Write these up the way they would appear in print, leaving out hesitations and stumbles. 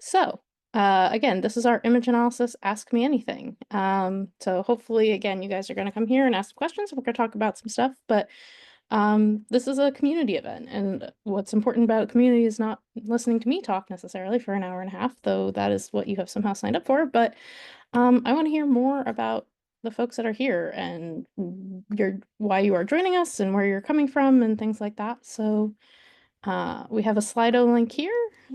So, again, this is our image analysis Ask Me Anything. So hopefully, again, you guys are going to come here and ask questions. We're going to talk about some stuff, but this is a community event, and what's important about a community is not listening to me talk necessarily for an hour and a half, though that is what you have somehow signed up for. But I want to hear more about the folks that are here and why you are joining us and where you're coming from and things like that. So we have a Slido link here.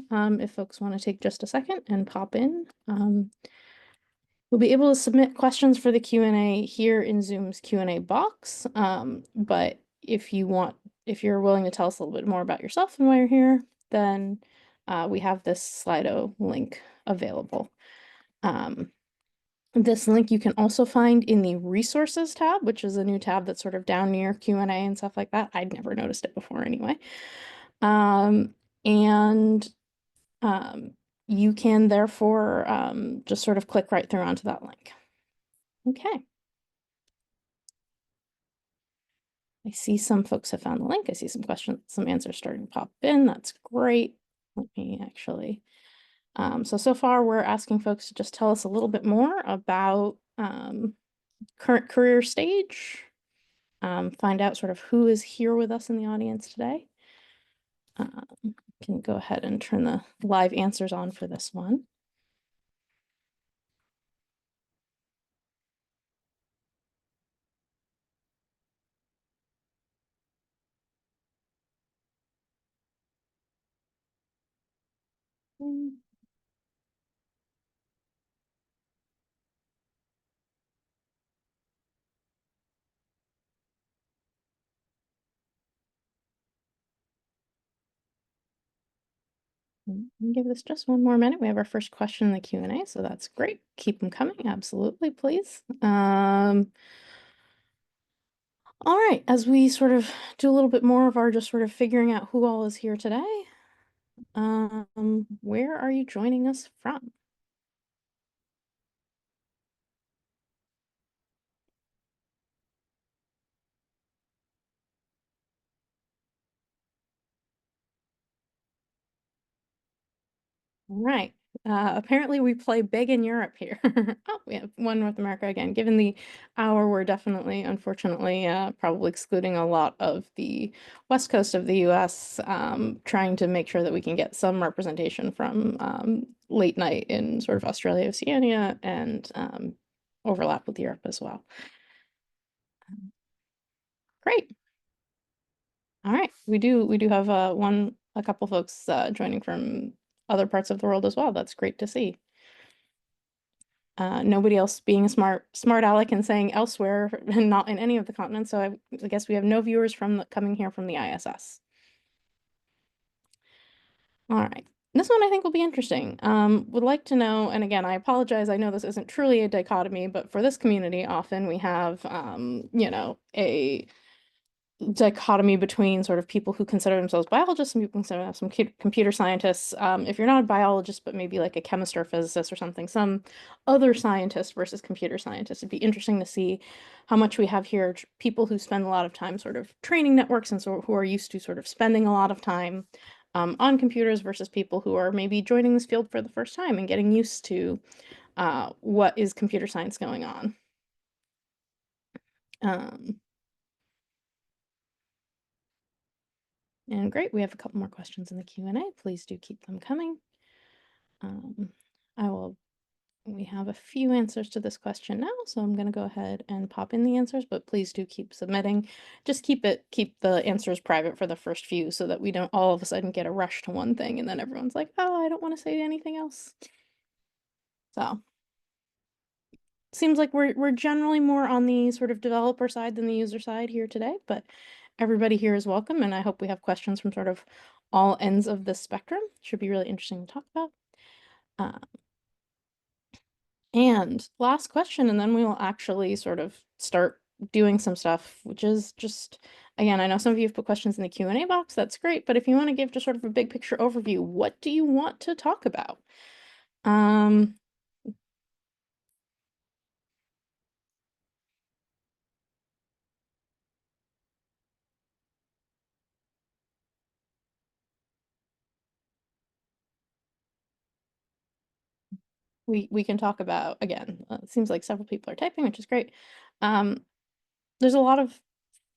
If folks want to take just a second and pop in. We'll be able to submit questions for the Q&A here in Zoom's Q&A box. But if you're willing to tell us a little bit more about yourself and why you're here, then we have this Slido link available. This link you can also find in the resources tab, which is a new tab that's sort of down near Q&A and stuff like that. I'd never noticed it before anyway. And you can therefore just sort of click right through onto that link. Okay. I see some folks have found the link. I see some questions, some answers starting to pop in. That's great. Let me actually. So far we're asking folks to just tell us a little bit more about current career stage, find out sort of who is here with us in the audience today. Can go ahead and turn the live answers on for this one. Give this just one more minute. We have our first question in the Q&A, so that's great. Keep them coming, absolutely, please. All right, as we sort of do a little bit more of our just sort of figuring out who all is here today, where are you joining us from? All right. Apparently we play big in Europe here. Oh, we have one North America again. Given the hour, we're definitely, unfortunately, probably excluding a lot of the west coast of the US, trying to make sure that we can get some representation from late night in sort of Australia, Oceania, and overlap with Europe as well. Great. All right. We do have a couple folks joining from other parts of the world as well. That's great to see. Nobody else being a smart aleck and saying elsewhere and not in any of the continents. So I guess we have no viewers coming here from the ISS. All right. This one I think will be interesting. Would like to know, and again, I apologize, I know this isn't truly a dichotomy, but for this community, often we have, a dichotomy between sort of people who consider themselves biologists and people who consider themselves some computer scientists. If you're not a biologist, but maybe like a chemist or a physicist or something, some other scientist versus computer scientist, it'd be interesting to see how much we have here, people who spend a lot of time sort of training networks and so who are used to sort of spending a lot of time on computers versus people who are maybe joining this field for the first time and getting used to what is computer science going on. And great, we have a couple more questions in the Q&A. Please do keep them coming. We have a few answers to this question now, so I'm going to go ahead and pop in the answers, but please do keep submitting. Just keep the answers private for the first few so that we don't all of a sudden get a rush to one thing and then everyone's like, oh, I don't want to say anything else. So seems like we're generally more on the sort of developer side than the user side here today, but everybody here is welcome, and I hope we have questions from sort of all ends of the spectrum. Should be really interesting to talk about. And last question, and then we will actually sort of start doing some stuff, which is just, again, I know some of you have put questions in the Q&A box. That's great, but if you want to give just sort of a big picture overview, what do you want to talk about? we can talk about, again, it seems like several people are typing, which is great. There's a lot of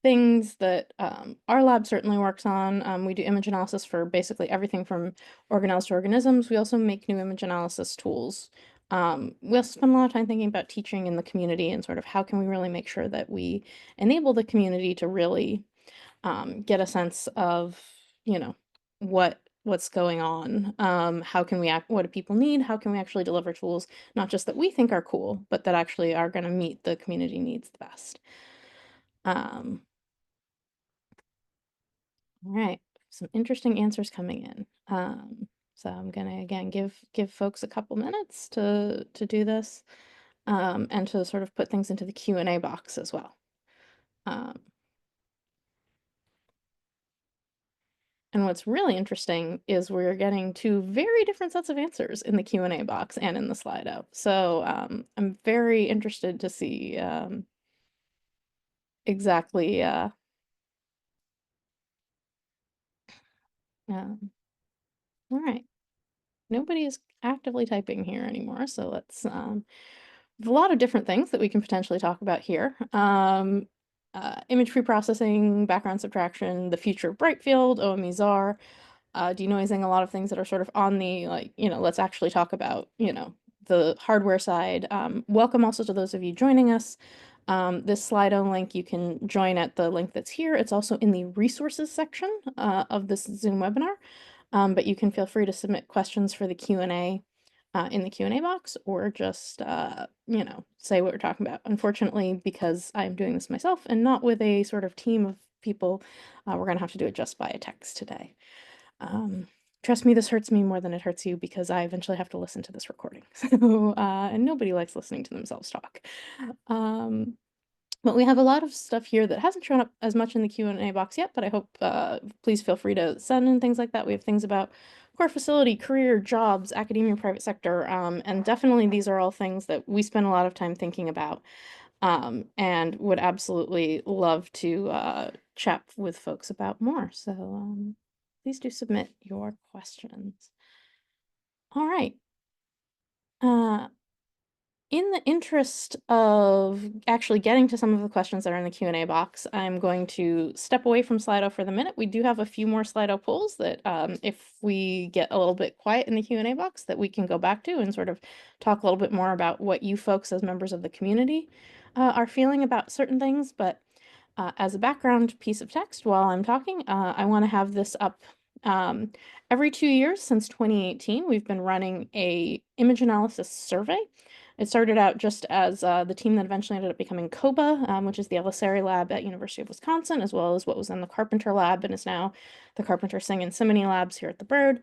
things that our lab certainly works on. We do image analysis for basically everything from organelles to organisms. We also make new image analysis tools. We also spend a lot of time thinking about teaching in the community and sort of how can we really make sure that we enable the community to really get a sense of, you know, what's going on. How can we act? What do people need? How can we actually deliver tools, not just that we think are cool, but that actually are going to meet the community needs the best. All right, some interesting answers coming in. So I'm gonna again give folks a couple minutes to do this, and to sort of put things into the Q&A box as well. Um, And what's really interesting is we're getting two very different sets of answers in the Q&A box and in the Slido. So I'm very interested to see exactly. All right, nobody is actively typing here anymore, so let's. A lot of different things that we can potentially talk about here. Image preprocessing, background subtraction, the future of bright field, OME-ZAR, denoising, a lot of things that are sort of on the, like, let's actually talk about, the hardware side. Welcome also to those of you joining us. This Slido link, you can join at the link that's here. It's also in the resources section of this Zoom webinar, but you can feel free to submit questions for the Q&A in the Q&A box, or just, say what we're talking about. Unfortunately, because I'm doing this myself and not with a sort of team of people, we're going to have to do it just by a text today. Trust me, this hurts me more than it hurts you because I eventually have to listen to this recording. So, and nobody likes listening to themselves talk. But we have a lot of stuff here that hasn't shown up as much in the Q&A box yet, but I hope, please feel free to send in things like that. We have things about core facility, career, jobs, academia, private sector, and definitely these are all things that we spend a lot of time thinking about, and would absolutely love to chat with folks about more. So please do submit your questions. All right. In the interest of actually getting to some of the questions that are in the Q&A box, I'm going to step away from Slido for the minute. We do have a few more Slido polls that, if we get a little bit quiet in the Q&A box, that we can go back to and sort of talk a little bit more about what you folks as members of the community are feeling about certain things. But as a background piece of text while I'm talking, I want to have this up every 2 years since 2018. We've been running a image analysis survey. It started out just as the team that eventually ended up becoming COBA, which is the Elisari lab at University of Wisconsin, as well as what was in the Carpenter lab and is now the Carpenter Singh and Cimini labs here at the Bird.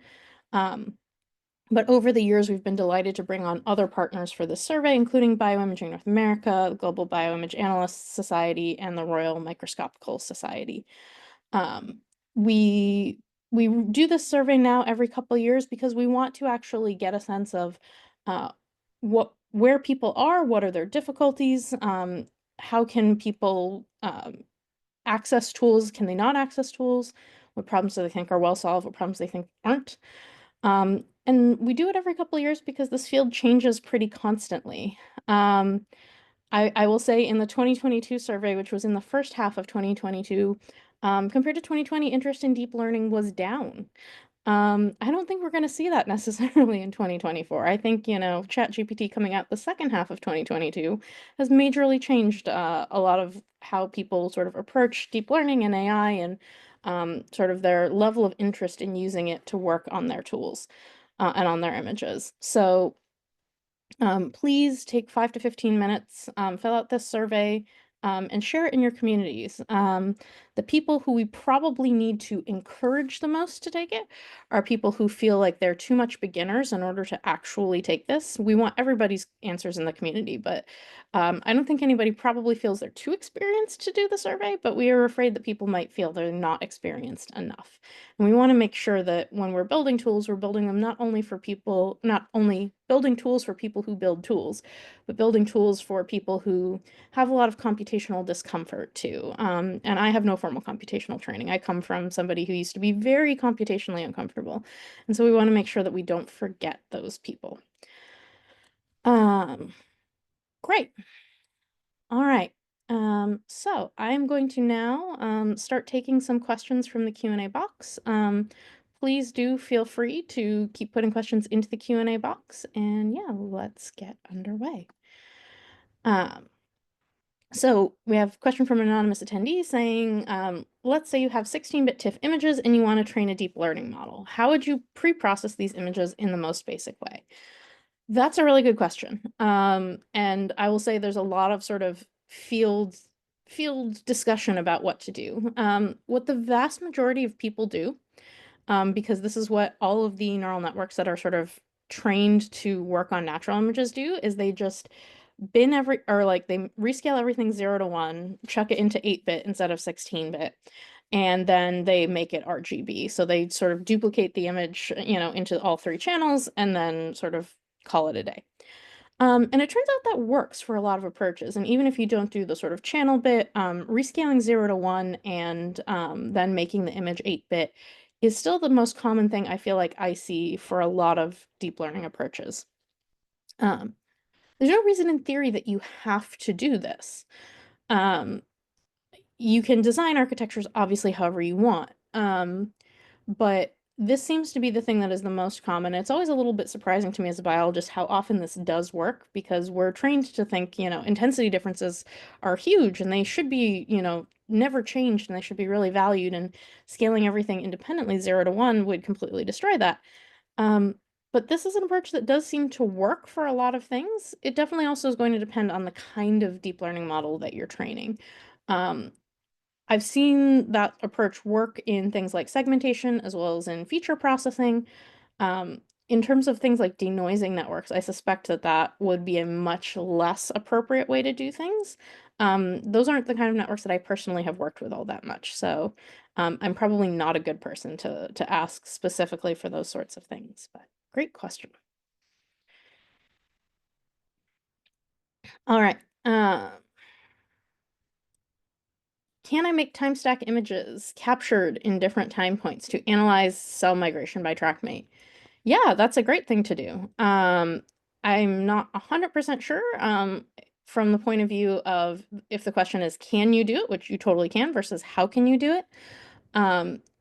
But over the years, we've been delighted to bring on other partners for this survey, including Bioimaging North America, the Global Bioimage Analysts Society, and the Royal Microscopical Society. We do this survey now every couple of years because we want to actually get a sense of where people are, what are their difficulties, how can people access tools, can they not access tools, what problems do they think are well solved, what problems they think aren't. And we do it every couple of years because this field changes pretty constantly. I will say in the 2022 survey, which was in the first half of 2022, compared to 2020, interest in deep learning was down. I don't think we're going to see that necessarily in 2024. I think, ChatGPT coming out the second half of 2022 has majorly changed a lot of how people sort of approach deep learning and AI, and sort of their level of interest in using it to work on their tools and on their images. So please take 5 to 15 minutes, fill out this survey, and share it in your communities. The people who we probably need to encourage the most to take it are people who feel like they're too much beginners in order to actually take this. We want everybody's answers in the community, but I don't think anybody probably feels they're too experienced to do the survey, but we are afraid that people might feel they're not experienced enough. And we want to make sure that when we're building tools, we're building them not only building tools for people who build tools, but building tools for people who have a lot of computational discomfort too. And I have no formal computational training. I come from somebody who used to be very computationally uncomfortable. And so we want to make sure that we don't forget those people. Um, Great. All right. So I'm going to now start taking some questions from the Q&A box. Please do feel free to keep putting questions into the Q&A box, and yeah, let's get underway. Um, so we have a question from an anonymous attendee saying, let's say you have 16-bit TIFF images and you want to train a deep learning model. How would you pre-process these images in the most basic way? That's a really good question. And I will say there's a lot of sort of field discussion about what to do. What the vast majority of people do, because this is what all of the neural networks that are sort of trained to work on natural images do, is they just they rescale everything 0 to 1, chuck it into 8-bit instead of 16-bit, and then they make it RGB. So they sort of duplicate the image, into all three channels and then sort of call it a day. And it turns out that works for a lot of approaches. And even if you don't do the sort of channel bit, rescaling 0 to 1 and then making the image 8-bit is still the most common thing I feel like I see for a lot of deep learning approaches. Um, there's no reason in theory that you have to do this. Um, you can design architectures obviously however you want. But this seems to be the thing that is the most common. It's always a little bit surprising to me as a biologist how often this does work, because we're trained to think, intensity differences are huge and they should be, never changed, and they should be really valued, and scaling everything independently 0 to 1 would completely destroy that. Um, but this is an approach that does seem to work for a lot of things. It definitely also is going to depend on the kind of deep learning model that you're training. Um, I've seen that approach work in things like segmentation as well as in feature processing. In terms of things like denoising networks, I suspect that that would be a much less appropriate way to do things. Those aren't the kind of networks that I personally have worked with all that much, so I'm probably not a good person to ask specifically for those sorts of things, but great question. All right. Can I make time stack images captured in different time points to analyze cell migration by TrackMate? Yeah, that's a great thing to do. I'm not 100% sure from the point of view of if the question is, can you do it, which you totally can, versus how can you do it?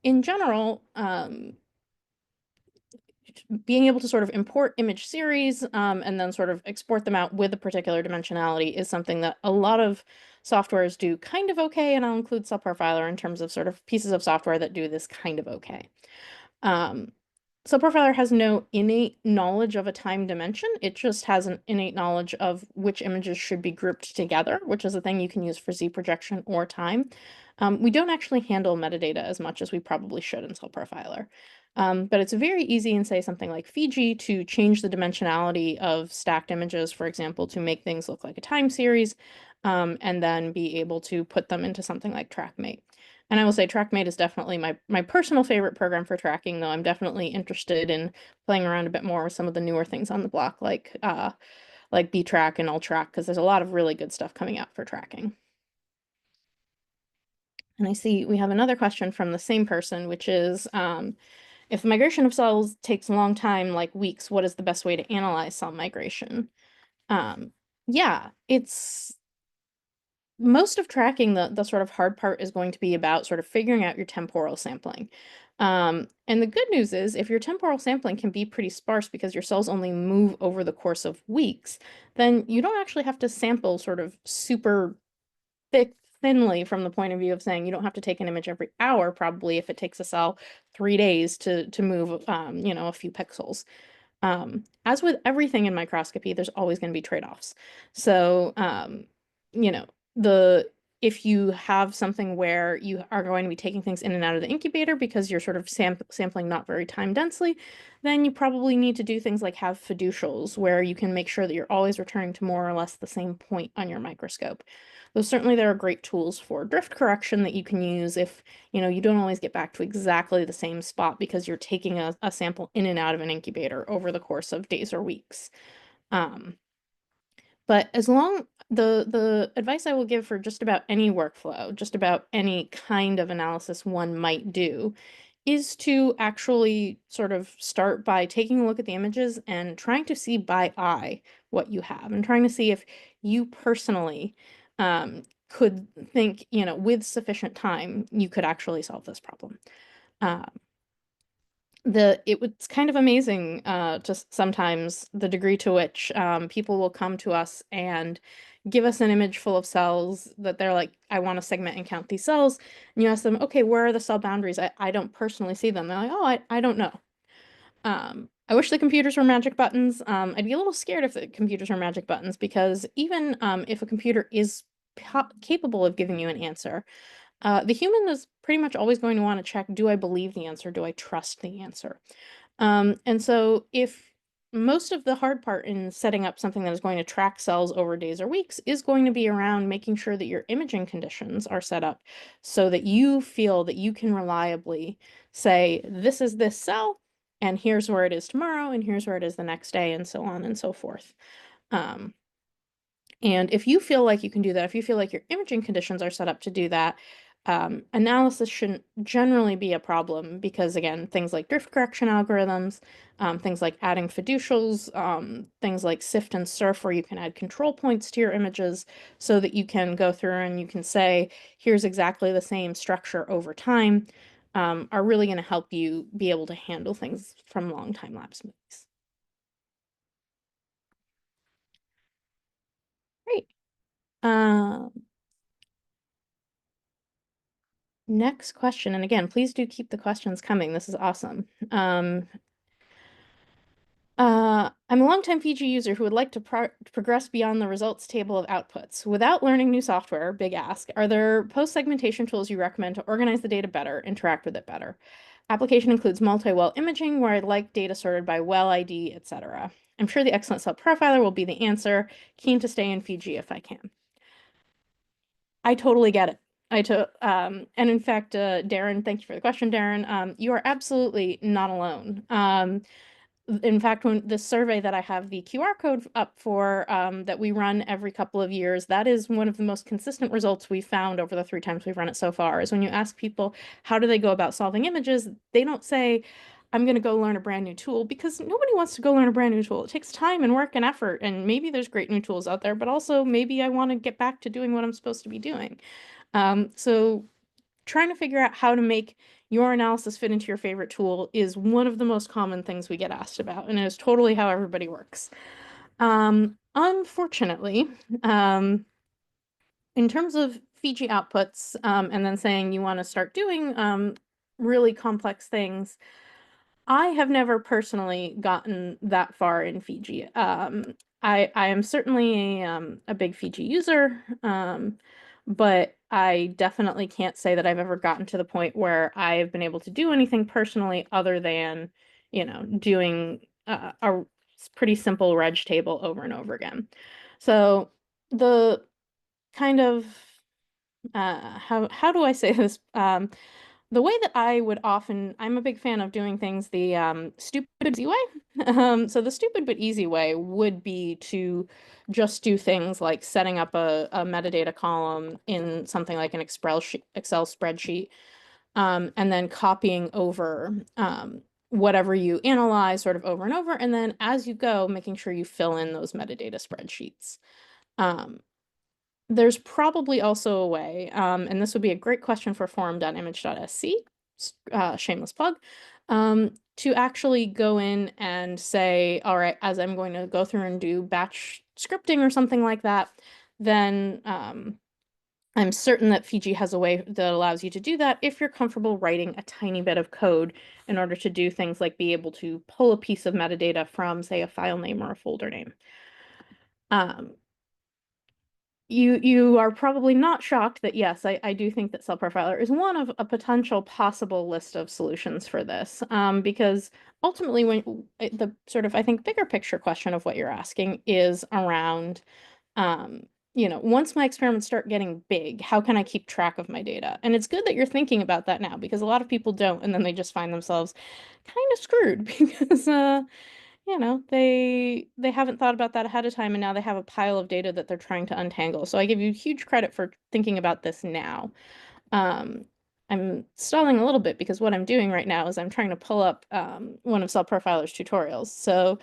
In general, being able to sort of import image series and then sort of export them out with a particular dimensionality is something that a lot of softwares do kind of okay, and I'll include Cell Profiler in terms of sort of pieces of software that do this kind of okay. So Profiler has no innate knowledge of a time dimension. It just has an innate knowledge of which images should be grouped together, which is a thing you can use for Z projection or time. We don't actually handle metadata as much as we probably should in Cell Profiler. But it's very easy in, say, something like Fiji to change the dimensionality of stacked images, for example, to make things look like a time series, and then be able to put them into something like TrackMate. And I will say TrackMate is definitely my personal favorite program for tracking, though I'm definitely interested in playing around a bit more with some of the newer things on the block, like BTrack and UllTrack, because there's a lot of really good stuff coming out for tracking. And I see we have another question from the same person, which is, if migration of cells takes a long time, like weeks, what is the best way to analyze cell migration? Yeah, it's most of tracking, the sort of hard part is going to be about sort of figuring out your temporal sampling. And the good news is, if your temporal sampling can be pretty sparse because your cells only move over the course of weeks, then you don't actually have to sample sort of super thinly, from the point of view of saying you don't have to take an image every hour, probably, if it takes a cell 3 days to move, a few pixels. As with everything in microscopy, there's always going to be trade-offs. So, you know, the if you have something where you are going to be taking things in and out of the incubator because you're sort of sampling not very time densely, then you probably need to do things like have fiducials, where you can make sure that you're always returning to more or less the same point on your microscope. Though certainly there are great tools for drift correction that you can use if you don't always get back to exactly the same spot because you're taking a sample in and out of an incubator over the course of days or weeks. But the advice I will give for just about any workflow, just about any kind of analysis one might do, is to actually sort of start by taking a look at the images and trying to see by eye what you have and trying to see if you personally could think, with sufficient time, you could actually solve this problem. Uh, it was kind of amazing, just sometimes the degree to which people will come to us and give us an image full of cells that they're like, I want to segment and count these cells. And you ask them, okay, where are the cell boundaries? I don't personally see them. They're like, oh, I don't know. I wish the computers were magic buttons. I'd be a little scared if the computers were magic buttons because even if a computer is capable of giving you an answer, the human is pretty much always going to want to check, do I believe the answer? Do I trust the answer? And so if most of the hard part in setting up something that is going to track cells over days or weeks is going to be around making sure that your imaging conditions are set up so that you feel that you can reliably say, this is this cell, and here's where it is tomorrow, and here's where it is the next day, and so on and so forth. Um, and if you feel like you can do that, if you feel like your imaging conditions are set up to do that, analysis shouldn't generally be a problem because, again, things like drift correction algorithms, things like adding fiducials, things like sift and surf, where you can add control points to your images so that you can go through and you can say, here's exactly the same structure over time, are really going to help you be able to handle things from long time lapse movies. Great. Um, Next question, and again, please do keep the questions coming. This is awesome. I'm a longtime Fiji user who would like to progress beyond the results table of outputs. Without learning new software, big ask, are there post-segmentation tools you recommend to organize the data better, interact with it better? Application includes multi-well imaging, where I'd like data sorted by well ID, etc. I'm sure the excellent cell profiler will be the answer. Keen to stay in Fiji if I can. I totally get it. And in fact, Darren, thank you for the question, Darren. You are absolutely not alone. In fact, when the survey that I have the QR code up for, that we run every couple of years, that is one of the most consistent results we've found over the 3 times we've run it so far, is when you ask people, how do they go about solving images? They don't say, I'm going to go learn a brand new tool, because nobody wants to go learn a brand new tool. It takes time and work and effort, and maybe there's great new tools out there, but also maybe I want to get back to doing what I'm supposed to be doing. So trying to figure out how to make your analysis fit into your favorite tool is one of the most common things we get asked about, and it is totally how everybody works. Unfortunately, in terms of Fiji outputs, and then saying you want to start doing really complex things, I have never personally gotten that far in Fiji. I am certainly a big Fiji user, but I definitely can't say that I've ever gotten to the point where I've been able to do anything personally other than, doing a pretty simple reg table over and over again. So the kind of how do I say this? The way that I would often, I'm a big fan of doing things the stupid but easy way. So the stupid but easy way would be to just do things like setting up a metadata column in something like an Excel spreadsheet, and then copying over whatever you analyze sort of over and over, and then as you go, making sure you fill in those metadata spreadsheets. Um, there's probably also a way, and this would be a great question for forum.image.sc, shameless plug, to actually go in and say, all right, as I'm going to go through and do batch scripting or something like that, then I'm certain that Fiji has a way that allows you to do that if you're comfortable writing a tiny bit of code in order to do things like be able to pull a piece of metadata from, say, a file name or a folder name. You are probably not shocked that, yes, I do think that Cell Profiler is one of a potential possible list of solutions for this, because ultimately when the sort of, I think, bigger picture question of what you're asking is around, once my experiments start getting big, how can I keep track of my data? And it's good that you're thinking about that now, because a lot of people don't, and then they just find themselves kind of screwed because they haven't thought about that ahead of time, and now they have a pile of data that they're trying to untangle. So I give you huge credit for thinking about this now. Um, I'm stalling a little bit because what I'm doing right now is I'm trying to pull up one of Cell Profiler's tutorials. So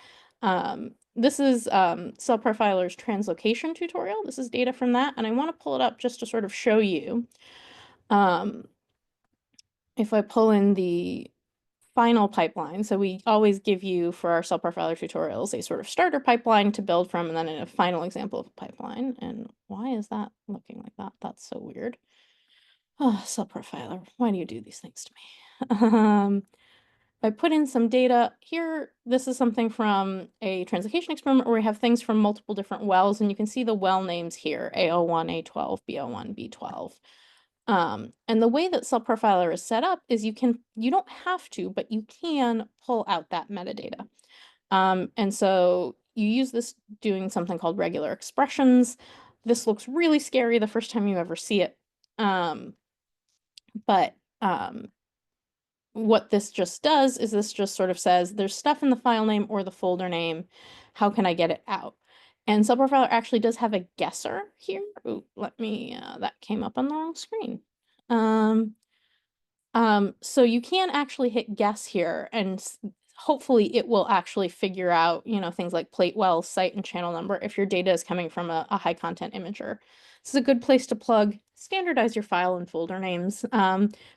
this is Cell Profiler's translocation tutorial. This is data from that, and I want to pull it up just to sort of show you. If I pull in the final pipeline, so we always give you for our Cell Profiler tutorials a sort of starter pipeline to build from, and then a final example of a pipeline. And why is that looking like that? That's so weird. Oh, Cell Profiler, why do you do these things to me? I put in some data here. This is something from a translocation experiment where we have things from multiple different wells, and you can see the well names here, A01, A12, B01, B12. And the way that Cell Profiler is set up is you don't have to, but you can pull out that metadata. And so you use this doing something called regular expressions. This looks really scary the first time you ever see it. But what this just does is this just sort of says there's stuff in the file name or the folder name. How can I get it out? And Cell Profiler actually does have a guesser here. Ooh, let me, that came up on the wrong screen. So you can actually hit guess here and hopefully it will actually figure out, things like plate well, site, and channel number if your data is coming from a high content imager. This is a good place to plug, standardize your file and folder names,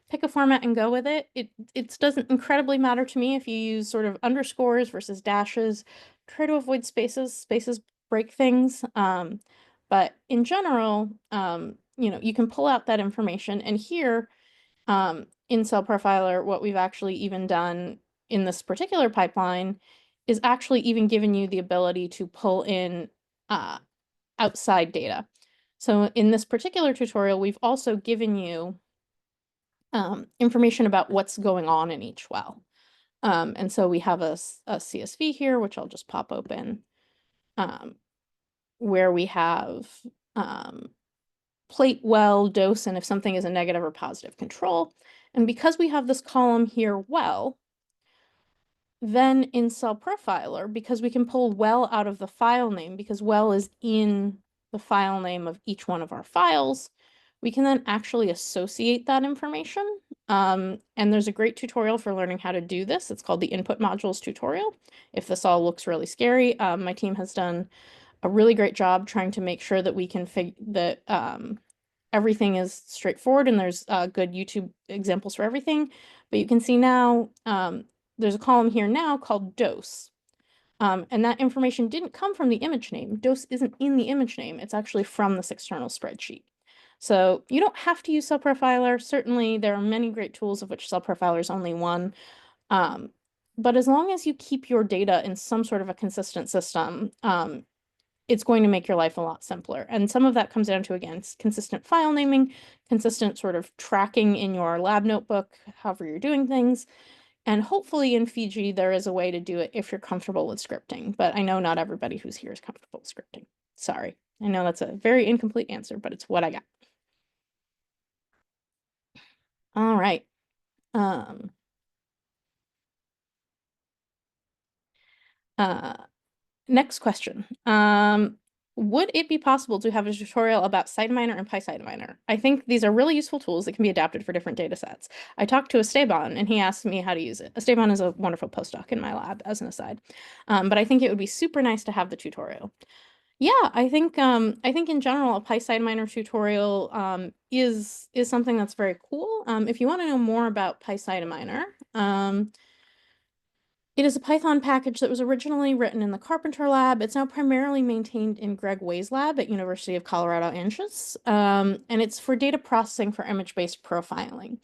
pick a format and go with it. It doesn't incredibly matter to me if you use sort of underscores versus dashes. Try to avoid spaces. Spaces break things. But in general, you can pull out that information, and here, in Cell Profiler, what we've actually even done in this particular pipeline is actually even given you the ability to pull in outside data. So in this particular tutorial, we've also given you information about what's going on in each well. And so we have a CSV here, which I'll just pop open, where we have plate well, dose, and if something is a negative or positive control. And because we have this column here, well, then in Cell Profiler, because we can pull well out of the file name, because well is in the file name of each one of our files, we can then actually associate that information. And there's a great tutorial for learning how to do this. It's called the Input Modules tutorial. If this all looks really scary, my team has done a really great job trying to make sure that we can that everything is straightforward, and there's good YouTube examples for everything. But you can see now there's a column here now called dose. And that information didn't come from the image name. Dose isn't in the image name. It's actually from this external spreadsheet. So you don't have to use Cell Profiler. Certainly, there are many great tools of which Cell Profiler is only one. But as long as you keep your data in some sort of a consistent system, it's going to make your life a lot simpler. And some of that comes down to, again, consistent file naming, consistent sort of tracking in your lab notebook, however you're doing things. And hopefully in Fiji, there is a way to do it if you're comfortable with scripting. But I know not everybody who's here is comfortable with scripting. Sorry. I know that's a very incomplete answer, but it's what I got. All right. Next question. Would it be possible to have a tutorial about Cytominer and PyCytominer? I think these are really useful tools that can be adapted for different data sets. I talked to Esteban and he asked me how to use it. Esteban is a wonderful postdoc in my lab, as an aside. But I think it would be super nice to have the tutorial. Yeah, I think in general a PyCytominer tutorial is something that's very cool. If you want to know more about PyCytominer, it is a Python package that was originally written in the Carpenter lab. It's now primarily maintained in Greg Way's lab at University of Colorado Anschutz, and it's for data processing for image-based profiling.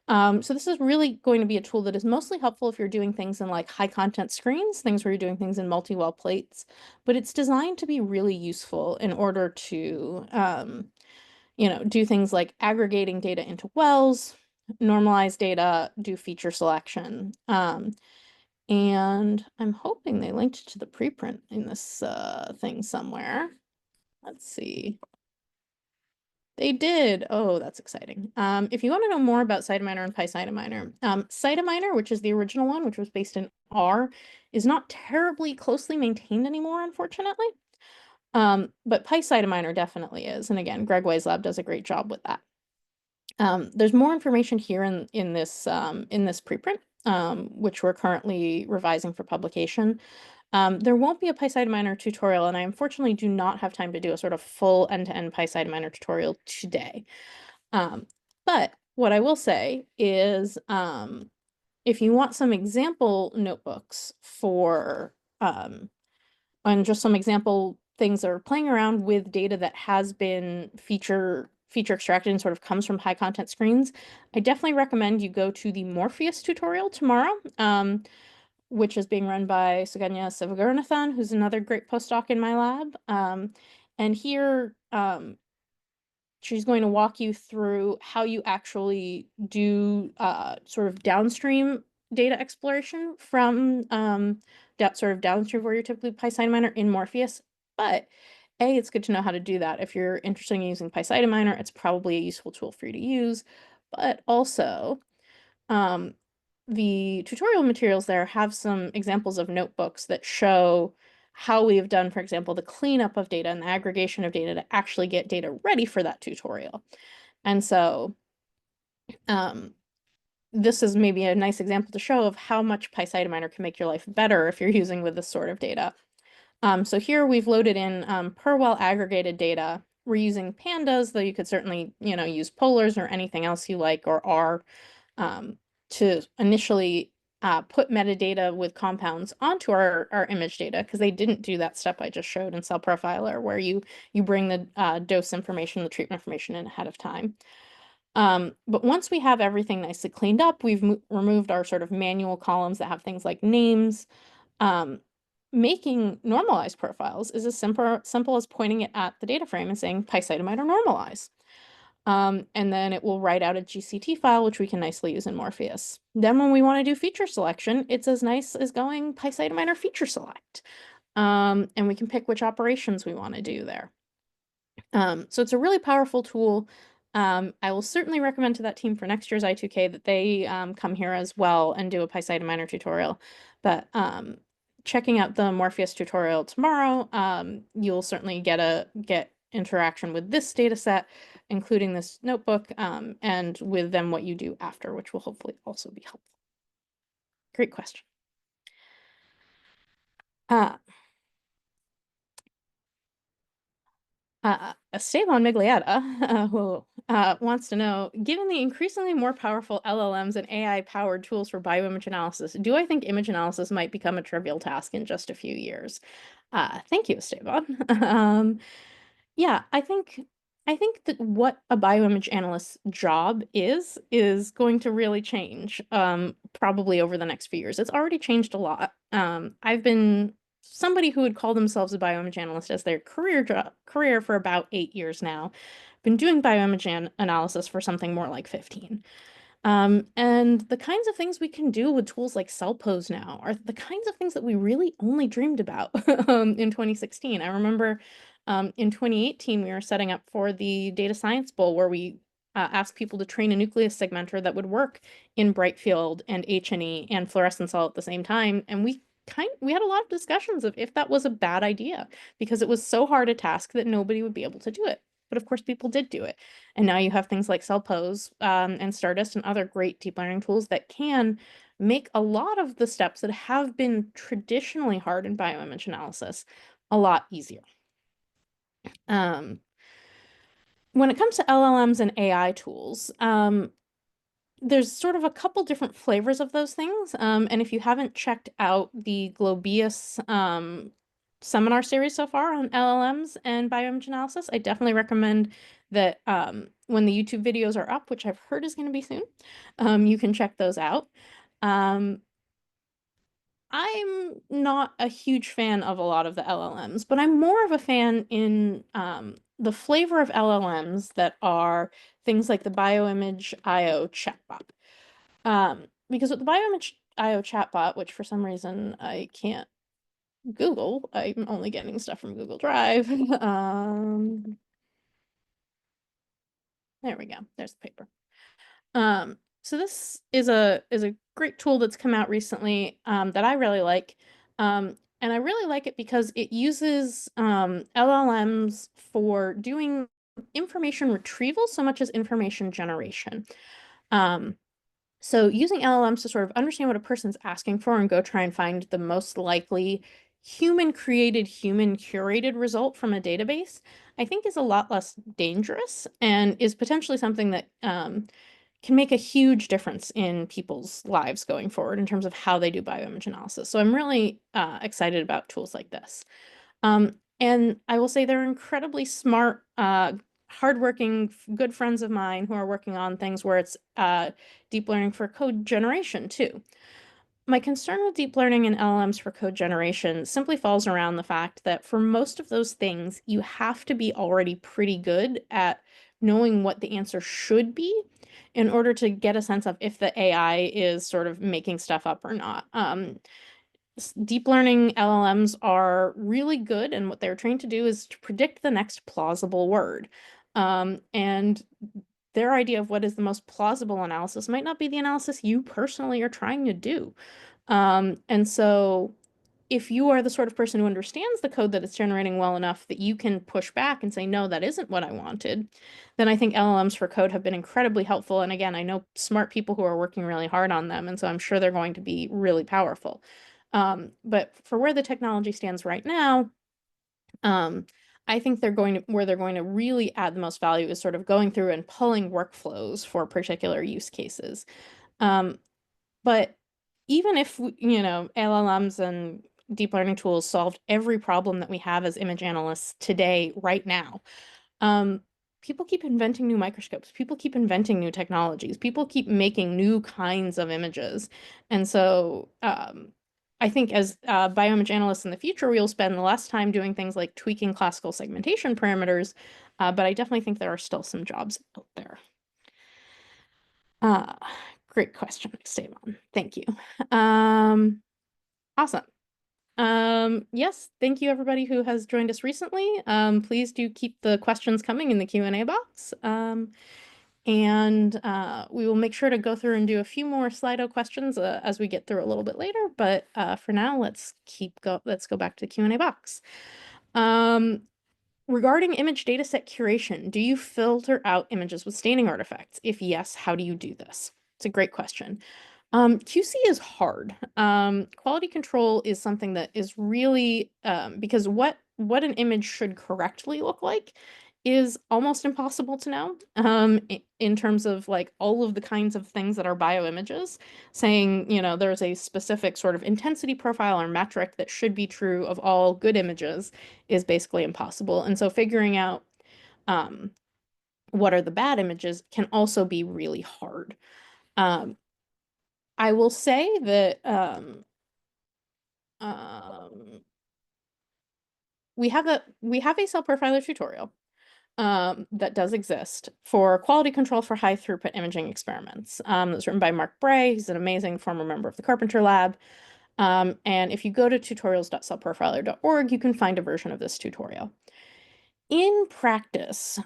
So this is really going to be a tool that is mostly helpful if you're doing things in like high content screens, things where you're doing things in multi-well plates, but it's designed to be really useful in order to, do things like aggregating data into wells, normalize data, do feature selection. And I'm hoping they linked to the preprint in this thing somewhere. Let's see. They did. Oh, that's exciting. If you want to know more about Cytominer and PyCytominer, Cytominer, which is the original one, which was based in R, is not terribly closely maintained anymore, unfortunately. But PyCytominer definitely is. And again, Greg Way's lab does a great job with that. There's more information here in this preprint, which we're currently revising for publication. There won't be a PyCytominer tutorial, and I unfortunately do not have time to do a sort of full end-to-end PyCytominer tutorial today. But what I will say is, if you want some example notebooks for and just some example things that are playing around with data that has been feature extracted and sort of comes from high content screens, I definitely recommend you go to the Morpheus tutorial tomorrow, which is being run by Suganya Sivagarnathan, who's another great postdoc in my lab. And here, she's going to walk you through how you actually do sort of downstream data exploration from that sort of downstream where you're typically PyCytominer in Morpheus. But it's good to know how to do that. If you're interested in using PyCytominer, it's probably a useful tool for you to use. But also, the tutorial materials there have some examples of notebooks that show how we have done, for example, the cleanup of data and the aggregation of data to actually get data ready for that tutorial. And so this is maybe a nice example to show of how much PyCytominer can make your life better if you're using with this sort of data. So here we've loaded in per well aggregated data. We're using pandas, though you could certainly, use polars or anything else you like or R to initially put metadata with compounds onto our image data, because they didn't do that step I just showed in Cell Profiler, where you bring the dose information, the treatment information in ahead of time. But once we have everything nicely cleaned up, we've removed our sort of manual columns that have things like names. Making normalized profiles is as simple as pointing it at the data frame and saying PyCytominer normalize. And then it will write out a GCT file, which we can nicely use in Morpheus. Then when we want to do feature selection, it's as nice as going PyCytominer feature select. And we can pick which operations we want to do there. So it's a really powerful tool. I will certainly recommend to that team for next year's I2K that they come here as well and do a PyCytominer tutorial. But checking out the Morpheus tutorial tomorrow, you'll certainly get interaction with this data set, including this notebook, and with then what you do after, which will hopefully also be helpful. Great question. Esteban Miglietta, who wants to know, given the increasingly more powerful LLMs and AI-powered tools for bioimage analysis, do I think image analysis might become a trivial task in just a few years? Thank you, Esteban. Yeah, I think that what a bioimage analyst's job is going to really change, probably over the next few years. It's already changed a lot. I've been somebody who would call themselves a bioimage analyst as their career for about 8 years now. Been doing bioimage analysis for something more like 15. And the kinds of things we can do with tools like CellPose now are the kinds of things that we really only dreamed about in 2016. I remember in 2018, we were setting up for the Data Science Bowl, where we asked people to train a nucleus segmenter that would work in bright field and H&E and fluorescence all at the same time. And we had a lot of discussions of if that was a bad idea, because it was so hard a task that nobody would be able to do it. But of course, people did do it. And now you have things like CellPose and Stardust and other great deep learning tools that can make a lot of the steps that have been traditionally hard in bioimage analysis a lot easier. When it comes to LLMs and AI tools, there's sort of a couple different flavors of those things. And if you haven't checked out the Globius seminar series so far on LLMs and bioimage analysis, I definitely recommend that when the YouTube videos are up, which I've heard is going to be soon, you can check those out. I'm not a huge fan of a lot of the LLMs, but I'm more of a fan in the flavor of LLMs that are things like the Bioimage IO chatbot. Because with the Bioimage IO chatbot, which for some reason I can't Google, I'm only getting stuff from Google Drive. There we go. There's the paper. So this is a great tool that's come out recently that I really like. And I really like it because it uses LLMs for doing information retrieval so much as information generation. Um, so using LLMs to sort of understand what a person's asking for and go try and find the most likely human created, human curated result from a database, I think is a lot less dangerous and is potentially something that can make a huge difference in people's lives going forward in terms of how they do bioimage analysis. So I'm really excited about tools like this. And I will say they're incredibly smart, hardworking, good friends of mine who are working on things where it's deep learning for code generation too. My concern with deep learning and LLMs for code generation simply falls around the fact that for most of those things, you have to be already pretty good at knowing what the answer should be in order to get a sense of if the AI is sort of making stuff up or not. Deep learning LLMs are really good, and what they're trained to do is to predict the next plausible word. And their idea of what is the most plausible analysis might not be the analysis you personally are trying to do. And so if you are the sort of person who understands the code that it's generating well enough that you can push back and say, no, that isn't what I wanted, then I think LLMs for code have been incredibly helpful. And again, I know smart people who are working really hard on them, and so I'm sure they're going to be really powerful. But for where the technology stands right now, um, I think where they're going to really add the most value is sort of going through and pulling workflows for particular use cases. Um, but even if, LLMs and deep learning tools solved every problem that we have as image analysts today, right now, um, people keep inventing new microscopes. People keep inventing new technologies. People keep making new kinds of images. And so I think as bioimage analysts in the future, we'll spend less time doing things like tweaking classical segmentation parameters. But I definitely think there are still some jobs out there. Uh, Great question, Esteban. Thank you. Awesome. Yes, thank you everybody who has joined us recently. Please do keep the questions coming in the Q&A box. And we will make sure to go through and do a few more Slido questions as we get through a little bit later. But for now, let's go back to the Q&A box. Regarding image dataset curation, do you filter out images with staining artifacts? If yes, how do you do this? It's a great question. QC is hard. Quality control is something that is really because what an image should correctly look like is almost impossible to know in terms of like all of the kinds of things that are bioimages, saying, there's a specific sort of intensity profile or metric that should be true of all good images is basically impossible. And so figuring out um, what are the bad images can also be really hard. Um, I will say that um, we have a cell profiler tutorial that does exist for quality control for high throughput imaging experiments. That's written by Mark Bray. He's an amazing former member of the Carpenter Lab. And if you go to tutorials.cellprofiler.org, you can find a version of this tutorial. In practice,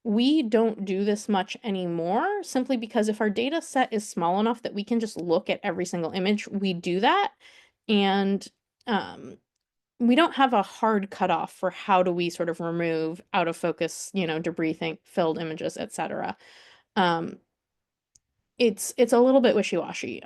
we don't do this much anymore simply because if our data set is small enough that we can just look at every single image, we do that. And we don't have a hard cutoff for how do we sort of remove out of focus, debris filled images, etc. Um, it's a little bit wishy-washy.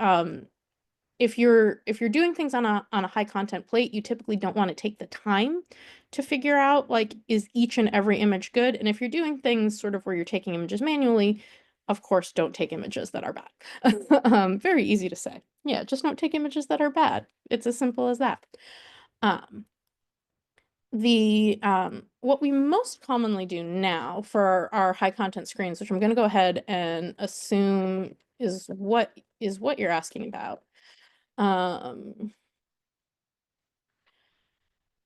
If you're doing things on a high content plate, you typically don't want to take the time to figure out like is each and every image good. And if you're doing things sort of where you're taking images manually, of course, don't take images that are bad. Very easy to say. Yeah, just don't take images that are bad. It's as simple as that. What we most commonly do now for our high content screens, which I'm going to go ahead and assume is what you're asking about,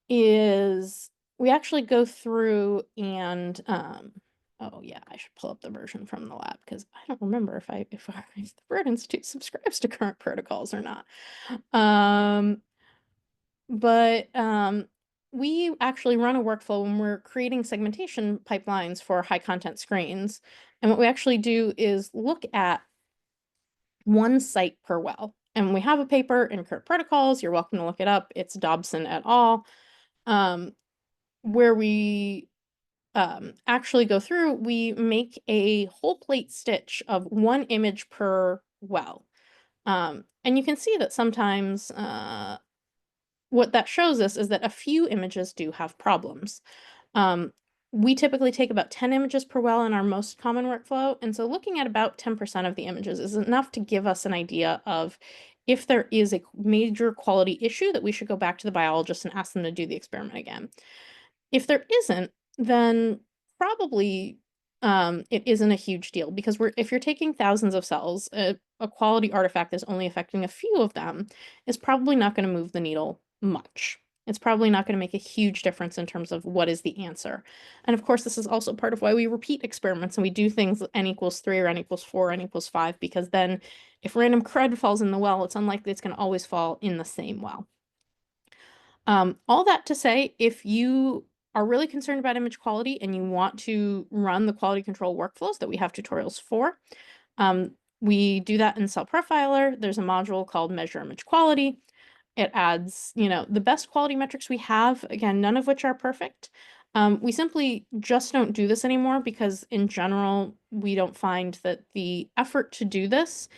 is we actually go through and oh yeah, I should pull up the version from the lab because I don't remember if the Bird Institute subscribes to current protocols or not. But we actually run a workflow when we're creating segmentation pipelines for high content screens. And what we actually do is look at one site per well. And we have a paper in current protocols. You're welcome to look it up. It's Dobson et al. Where we actually go through, we make a whole plate stitch of one image per well. And you can see that sometimes what that shows us is that a few images do have problems. Um, we typically take about 10 images per well in our most common workflow, and so looking at about 10% of the images is enough to give us an idea of if there is a major quality issue that we should go back to the biologist and ask them to do the experiment again. If there isn't, then probably it isn't a huge deal because if you're taking thousands of cells, a quality artifact that's only affecting a few of them is probably not going to move the needle much. It's probably not going to make a huge difference in terms of what is the answer. And of course, this is also part of why we repeat experiments and we do things n equals 3 or n equals 4, n equals 5, because then if random crud falls in the well, it's unlikely it's going to always fall in the same well. All that to say, if you are really concerned about image quality and you want to run the quality control workflows that we have tutorials for, we do that in Cell Profiler. There's a module called Measure Image Quality. It adds, the best quality metrics we have, again, none of which are perfect. We simply just don't do this anymore because in general, we don't find that the effort to do this,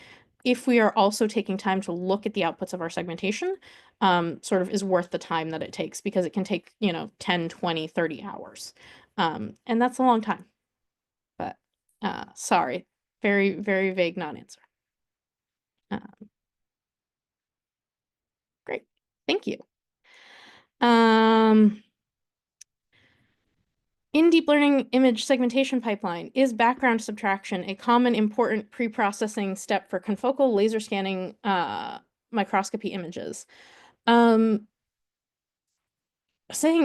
if we are also taking time to look at the outputs of our segmentation, sort of is worth the time that it takes because it can take, 10, 20, 30 hours. And that's a long time. But sorry, very, very vague non-answer. Great. Thank you. In deep learning image segmentation pipeline, is background subtraction a common important pre-processing step for confocal laser scanning microscopy images? Saying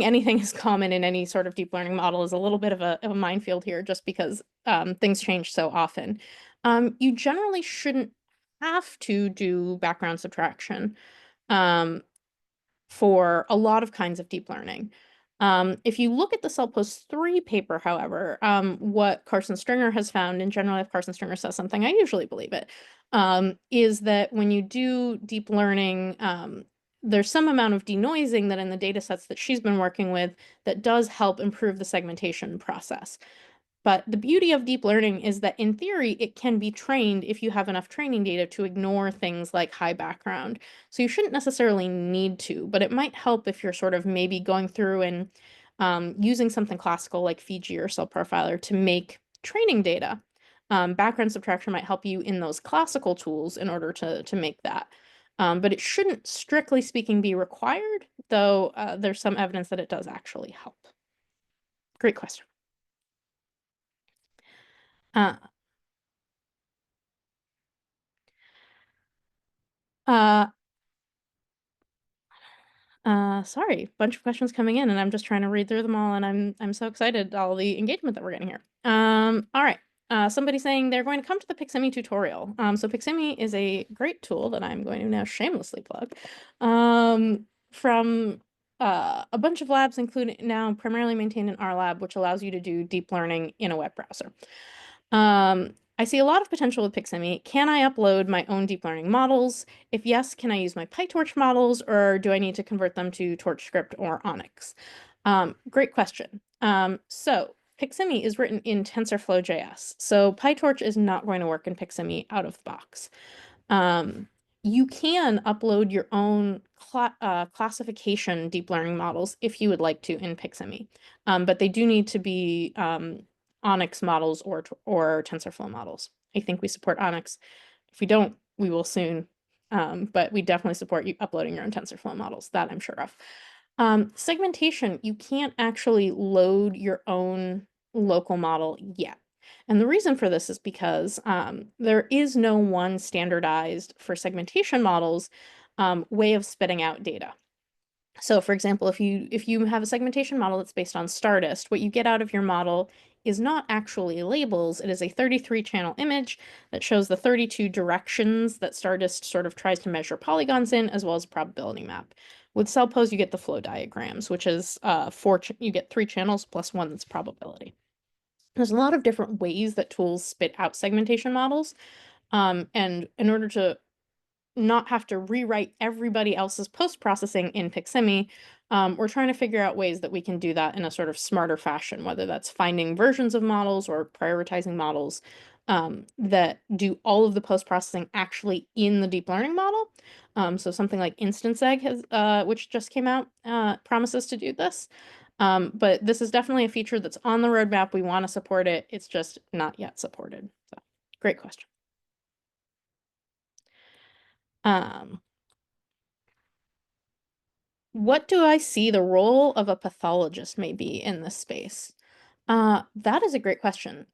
anything is common in any sort of deep learning model is a little bit of a minefield here just because things change so often. You generally shouldn't have to do background subtraction for a lot of kinds of deep learning. If you look at the Cellpost 3 paper, however, what Carson Stringer has found, and generally if Carson Stringer says something, I usually believe it, is that when you do deep learning, there's some amount of denoising that in the data sets that she's been working with that does help improve the segmentation process. But the beauty of deep learning is that in theory, it can be trained if you have enough training data to ignore things like high background. So you shouldn't necessarily need to, but it might help if you're sort of maybe going through and using something classical like Fiji or Cell Profiler to make training data. Background subtraction might help you in those classical tools in order to make that. But it shouldn't, strictly speaking, be required, though there's some evidence that it does actually help. Great question. Uh, uh, sorry, bunch of questions coming in, and I'm just trying to read through them all, and I'm so excited all the engagement that we're getting here. All right. Somebody saying they're going to come to the Piximi tutorial. So Piximi is a great tool that I'm going to now shamelessly plug. From a bunch of labs, including now primarily maintained in our lab, which allows you to do deep learning in a web browser. I see a lot of potential with Piximi. Can I upload my own deep learning models? If yes, can I use my PyTorch models, or do I need to convert them to TorchScript or Onyx? Great question. So Piximi is written in TensorFlow.js. So PyTorch is not going to work in Piximi out of the box. You can upload your own classification deep learning models if you would like to in Piximi, but they do need to be Onyx models or TensorFlow models. I think we support Onyx. If we don't, we will soon, but we definitely support you uploading your own TensorFlow models, that I'm sure of. Segmentation, you can't actually load your own local model yet. And the reason for this is because there is no one standardized for segmentation models way of spitting out data. So for example, if you have a segmentation model that's based on stardust, what you get out of your model is not actually labels. It is a 33 channel image that shows the 32 directions that stardust sort of tries to measure polygons in, as well as a probability map. With CellPose, you get the flow diagrams, which is you get 3 channels plus 1 that's probability. There's a lot of different ways that tools spit out segmentation models. And in order to not have to rewrite everybody else's post-processing in Piximi, we're trying to figure out ways that we can do that in a sort of smarter fashion, whether that's finding versions of models or prioritizing models that do all of the post-processing actually in the deep learning model. So something like Instance Egg has, which just came out, promises to do this. But this is definitely a feature that's on the roadmap. We want to support it. It's just not yet supported. So, great question. Um, what do I see the role of a pathologist may be in this space? That is a great question.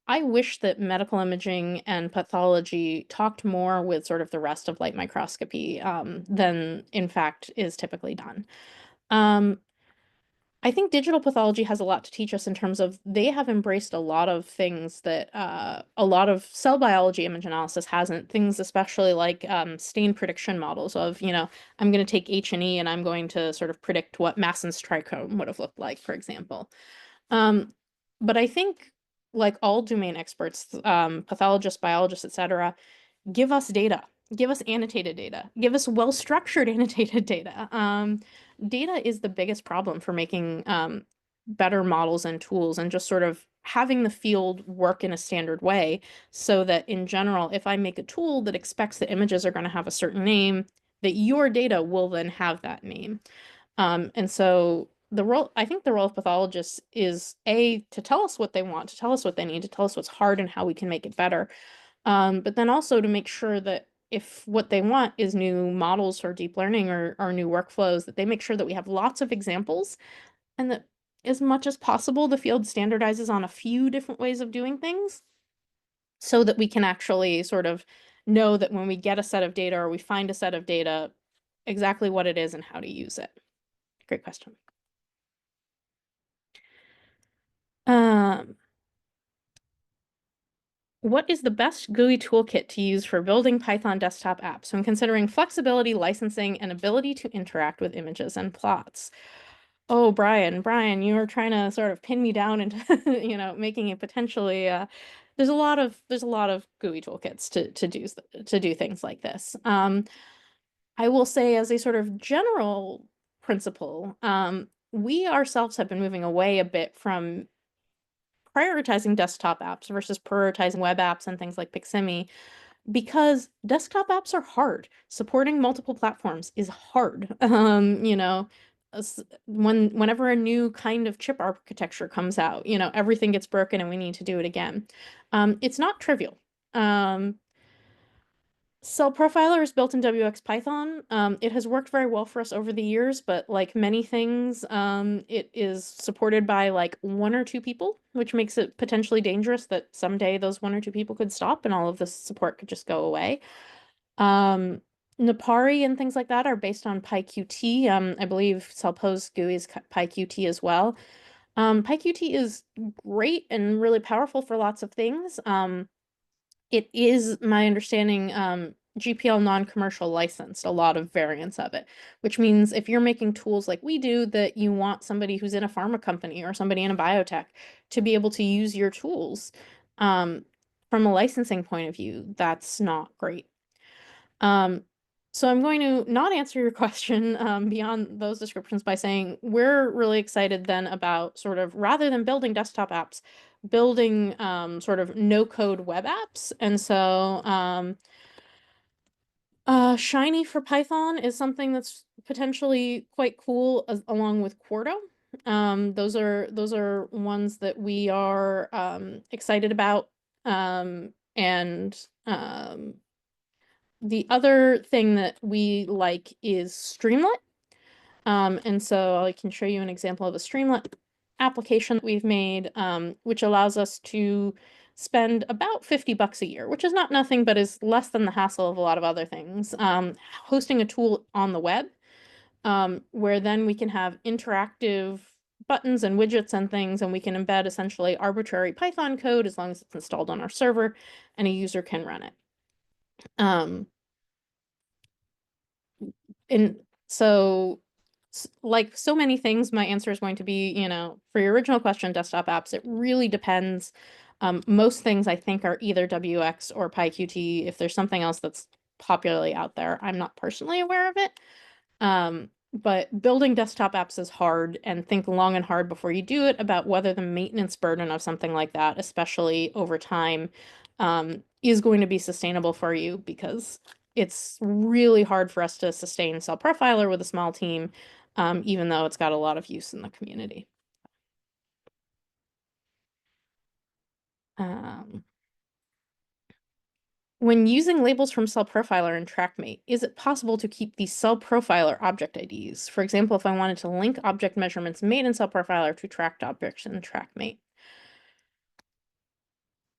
I wish that medical imaging and pathology talked more with sort of the rest of light microscopy than, in fact, is typically done. Um, I think digital pathology has a lot to teach us in terms of they have embraced a lot of things that a lot of cell biology image analysis hasn't. Things especially like stain prediction models of, I'm going to take H&E and I'm going to sort of predict what Masson's trichome would have looked like, for example. Um, but I think, like all domain experts, pathologists, biologists, etc., give us data, give us annotated data, give us well-structured annotated data. Data is the biggest problem for making better models and tools, and just sort of having the field work in a standard way so that in general, if I make a tool that expects that images are going to have a certain name, that your data will then have that name. And so I think the role of pathologists is to tell us what they want, to tell us what they need, to tell us what's hard and how we can make it better. But then also to make sure that if what they want is new models for deep learning or new workflows, that they make sure that we have lots of examples and that as much as possible, the field standardizes on a few different ways of doing things so that we can actually sort of know that when we get a set of data or we find a set of data, exactly what it is and how to use it. Great question. Um, what is the best GUI toolkit to use for building Python desktop apps when considering flexibility, licensing, and ability to interact with images and plots? Oh, Brian, you are trying to sort of pin me down into, making it potentially, there's a lot of GUI toolkits to do things like this. I will say as a sort of general principle, we ourselves have been moving away a bit from prioritizing desktop apps versus prioritizing web apps and things like Piximi because desktop apps are hard. Supporting multiple platforms is hard. Whenever a new kind of chip architecture comes out, everything gets broken and we need to do it again. It's not trivial. Cell Profiler is built in WX Python. It has worked very well for us over the years, but like many things, it is supported by like one or two people, which makes it potentially dangerous that someday those one or two people could stop and all of the support could just go away. Napari and things like that are based on PyQt. I believe Cellpo's GUI is PyQt as well. PyQt is great and really powerful for lots of things. It is, my understanding, GPL non-commercial licensed, a lot of variants of it, which means if you're making tools like we do that you want somebody who's in a pharma company or somebody in a biotech to be able to use your tools, from a licensing point of view, that's not great. So I'm going to not answer your question beyond those descriptions by saying we're really excited then about sort of, rather than building desktop apps, building sort of no-code web apps. And so Shiny for Python is something that's potentially quite cool along with Quarto. Those are ones that we are excited about. And the other thing that we like is Streamlit. And so I can show you an example of a Streamlit application that we've made, which allows us to spend about $50 a year, which is not nothing, but is less than the hassle of a lot of other things. Hosting a tool on the web, where then we can have interactive buttons and widgets and things, and we can embed essentially arbitrary Python code as long as it's installed on our server and a user can run it. And so, like so many things, my answer is going to be, for your original question, desktop apps, it really depends. Most things I think are either WX or PyQt. If there's something else that's popularly out there. I'm not personally aware of it. But building desktop apps is hard, and think long and hard before you do it about whether the maintenance burden of something like that, especially over time, is going to be sustainable for you, because it's really hard for us to sustain Cell Profiler with a small team, even though it's got a lot of use in the community. Um, When using labels from Cell Profiler and TrackMate, is it possible to keep the Cell Profiler object IDs? For example, if I wanted to link object measurements made in Cell Profiler to tracked objects in TrackMate.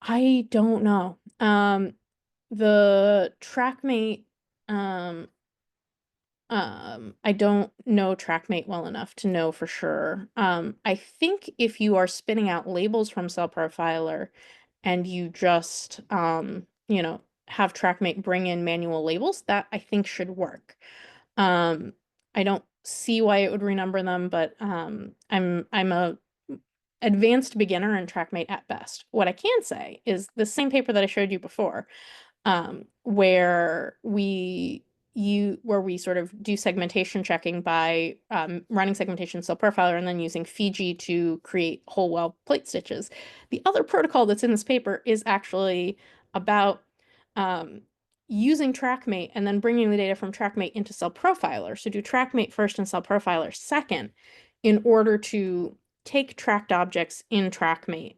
I don't know. The TrackMate, um, I don't know TrackMate well enough to know for sure. I think if you are spinning out labels from Cell Profiler and you just, have TrackMate bring in manual labels, that I think should work. Um, I don't see why it would renumber them, but I'm a advanced beginner in TrackMate at best. What I can say is the same paper that I showed you before, where we sort of do segmentation checking by running segmentation Cell Profiler and then using Fiji to create whole well plate stitches. The other protocol that's in this paper is actually about um, using TrackMate and then bringing the data from TrackMate into Cell Profiler. So do TrackMate first and Cell Profiler second in order to take tracked objects in TrackMate,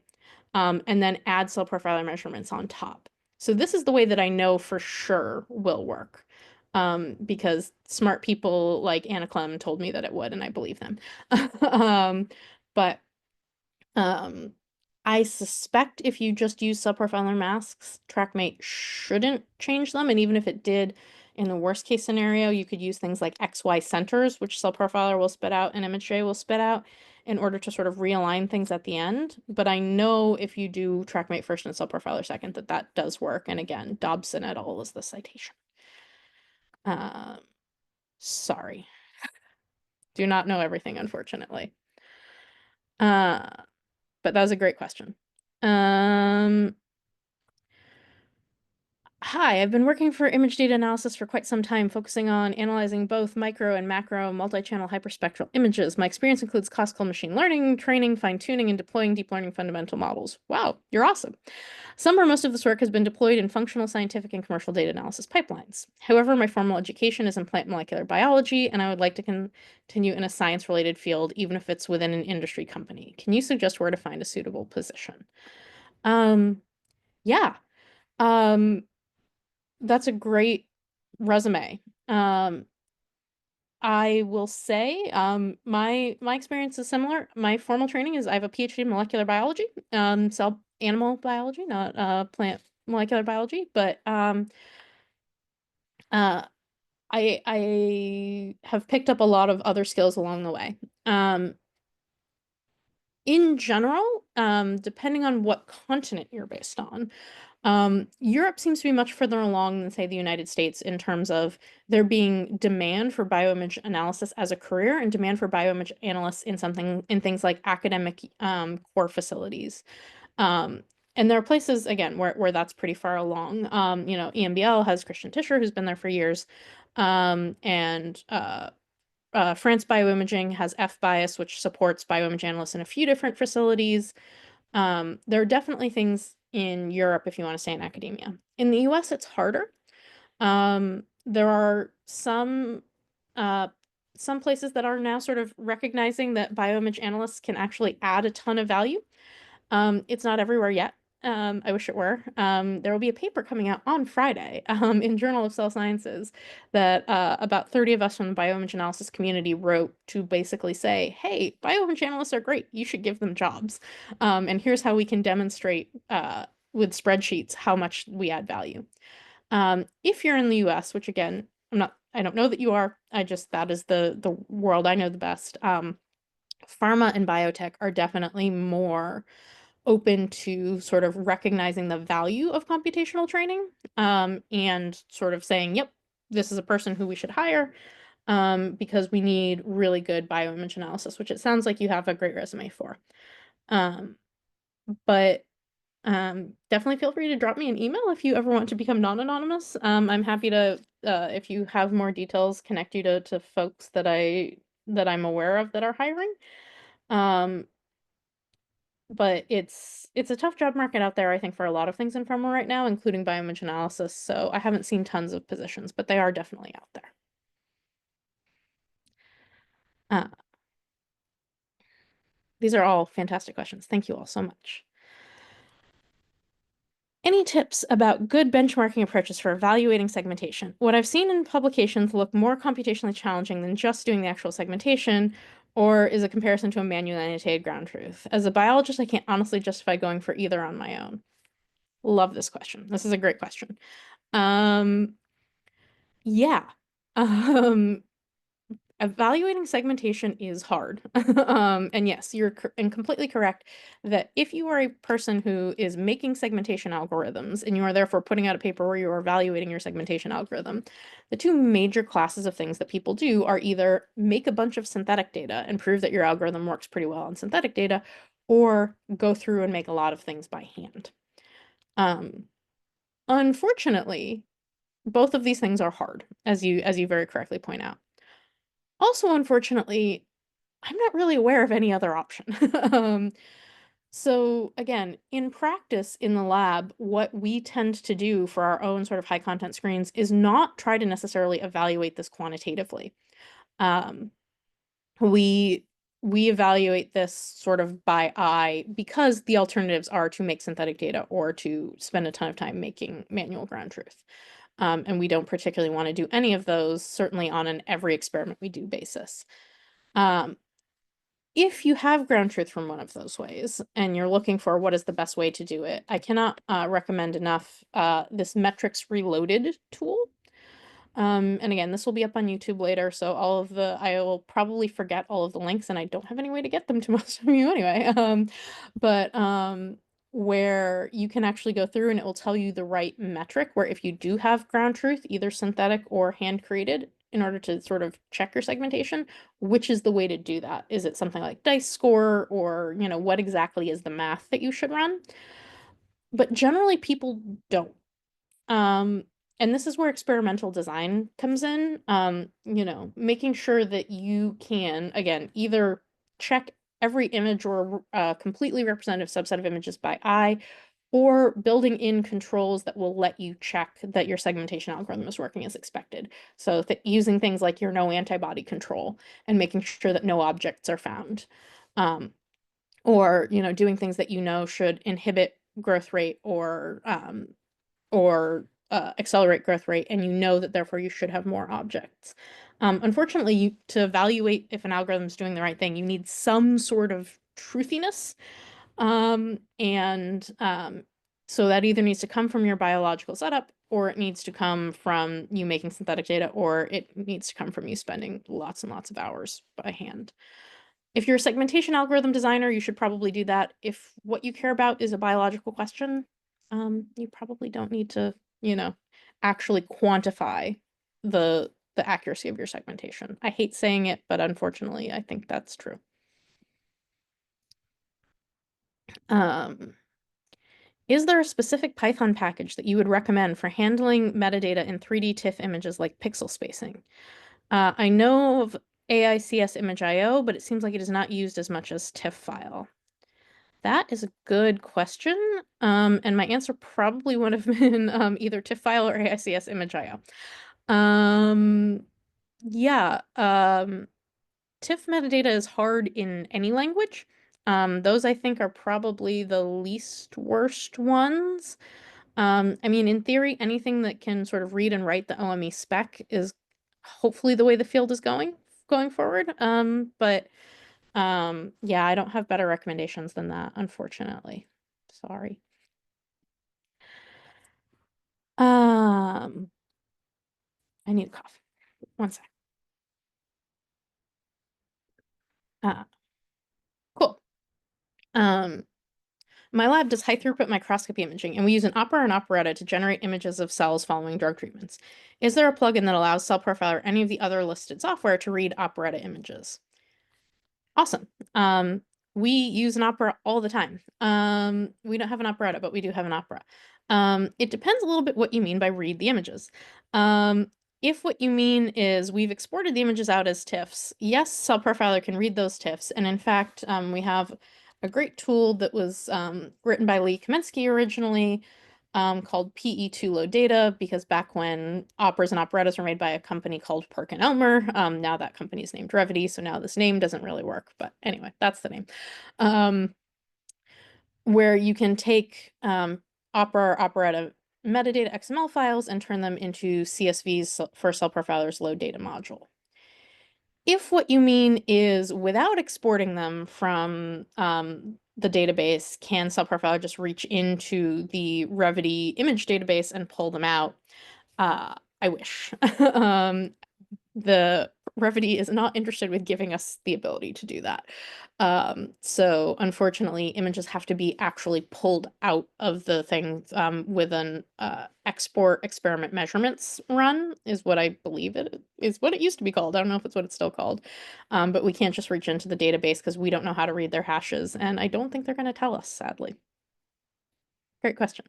and then add Cell Profiler measurements on top. So this is the way that I know for sure will work, because smart people like Anna Clem told me that it would, and I believe them. But um, I suspect if you just use subprofiler masks, TrackMate shouldn't change them. And even if it did, in the worst case scenario, you could use things like XY centers, which subprofiler will spit out and ImageJ will spit out, in order to sort of realign things at the end. But I know if you do TrackMate first and subprofiler second, that that does work. And again, Dobson et al. Is the citation. Sorry. Do not know everything, unfortunately. But that was a great question. Hi, I've been working for image data analysis for quite some time, focusing on analyzing both micro and macro multi-channel hyperspectral images. My experience includes classical machine learning, training, fine-tuning, and deploying deep learning fundamental models. Wow, you're awesome. Some or most of this work has been deployed in functional, scientific, and commercial data analysis pipelines. However, my formal education is in plant molecular biology, and I would like to continue in a science-related field, even if it's within an industry company. Can you suggest where to find a suitable position? Yeah. Um, that's a great resume. I will say, my experience is similar. My formal training is I have a PhD in molecular biology, cell animal biology, not plant molecular biology, but uh, I have picked up a lot of other skills along the way. In general, depending on what continent you're based on, Europe seems to be much further along than, say, the United States in terms of there being demand for bioimage analysis as a career and demand for bioimage analysts in things like academic core facilities. Um, and there are places, again, where that's pretty far along. EMBL has Christian Tischer, who's been there for years. And France Bioimaging has FBias, which supports bioimage analysts in a few different facilities. There are definitely things in Europe if you want to stay in academia. In the US, it's harder. There are some places that are now sort of recognizing that bioimage analysts can actually add a ton of value. It's not everywhere yet. I wish it were. There will be a paper coming out on Friday, in Journal of Cell Sciences, that about 30 of us from the bioimage analysis community wrote to basically say, hey, bioimage analysts are great. You should give them jobs. And here's how we can demonstrate with spreadsheets how much we add value. If you're in the US, which again, I don't know that you are. That is the world I know the best. Pharma and biotech are definitely more open to sort of recognizing the value of computational training, and sort of saying, yep, this is a person who we should hire, because we need really good bioimage analysis, which it sounds like you have a great resume for. But Definitely feel free to drop me an email if you ever want to become non-anonymous. I'm happy to, if you have more details, connect you to folks that I'm aware of that are hiring. Um, but it's a tough job market out there, I think, for a lot of things in pharma right now, including bioimage analysis. So I haven't seen tons of positions, but they are definitely out there. Uh, these are all fantastic questions. Thank you all so much. Any tips about good benchmarking approaches for evaluating segmentation? What I've seen in publications look more computationally challenging than just doing the actual segmentation, or is a comparison to a manually annotated ground truth. As a biologist, I can't honestly justify going for either on my own. Love this question. This is a great question. Yeah. Um, Evaluating segmentation is hard. And yes, you're completely correct that if you are a person who is making segmentation algorithms and you are therefore putting out a paper where you are evaluating your segmentation algorithm, the two major classes of things that people do are either make a bunch of synthetic data and prove that your algorithm works pretty well on synthetic data, or go through and make a lot of things by hand. Unfortunately, both of these things are hard, as you very correctly point out. Also, unfortunately, I'm not really aware of any other option. So again, in practice in the lab, what we tend to do for our own sort of high content screens is not try to necessarily evaluate this quantitatively. Um, we we evaluate this sort of by eye because the alternatives are to make synthetic data or to spend a ton of time making manual ground truth. And we don't particularly want to do any of those, certainly on an every experiment we do basis. Um, if you have ground truth from one of those ways and you're looking for what is the best way to do it, I cannot recommend enough this metrics reloaded tool. And again, this will be up on YouTube later, so I will probably forget all of the links and I don't have any way to get them to most of you anyway. But where you can actually go through and it will tell you the right metric where if you do have ground truth, either synthetic or hand created, in order to sort of check your segmentation, which is the way to do that? Is it something like dice score or, what exactly is the math that you should run? But generally people don't. Um, and this is where experimental design comes in. Making sure that you can, again, either check every image or a completely representative subset of images by eye, or building in controls that will let you check that your segmentation algorithm is working as expected. So using things like your no antibody control and making sure that no objects are found. Or, doing things that should inhibit growth rate or accelerate growth rate, and that therefore you should have more objects. Unfortunately, to evaluate if an algorithm is doing the right thing, you need some sort of truthiness. And so that either needs to come from your biological setup, or it needs to come from you making synthetic data, or it needs to come from you spending lots and lots of hours by hand. If you're a segmentation algorithm designer, you should probably do that. If what you care about is a biological question, you probably don't need to, actually quantify the accuracy of your segmentation. I hate saying it, but unfortunately, I think that's true. Is there a specific Python package that you would recommend for handling metadata in 3D TIFF images like pixel spacing? I know of AICS image.io, but it seems like it is not used as much as TIFF file. That is a good question. And my answer probably would have been either TIFF file or AICS image.io. Yeah, TIFF metadata is hard in any language. Those I think are probably the least worst ones. I mean, in theory, anything that can sort of read and write the OME spec is hopefully the way the field is going forward. Yeah, I don't have better recommendations than that, unfortunately. Sorry. I need a cough. One sec. Uh, cool. My lab does high throughput microscopy imaging, and we use an Opera and Operetta to generate images of cells following drug treatments. Is there a plugin that allows Cell Profile or any of the other listed software to read Operetta images? Awesome. We use an opera all the time. We don't have an operetta, but we do have an opera. It depends a little bit what you mean by read the images. If what you mean is we've exported the images out as TIFFs, yes, Cell Profiler can read those TIFFs. And in fact, we have a great tool that was written by Lee Kaminsky originally, called PE2 Load Data, because back when operas and operettas were made by a company called Perkin-Elmer, now that company is named Revity, so now this name doesn't really work, but anyway, that's the name. Where you can take opera or operetta metadata XML files and turn them into CSVs for Cell Profiler's load data module. If what you mean is without exporting them from the database, can Cell Profiler just reach into the Revity image database and pull them out? I wish. The Revity is not interested with giving us the ability to do that. So unfortunately, images have to be actually pulled out of the thing with an export experiment measurements run, is what I believe it is what it used to be called. I don't know if it's what it's still called. But we can't just reach into the database because we don't know how to read their hashes, and I don't think they're going to tell us, sadly. Great question.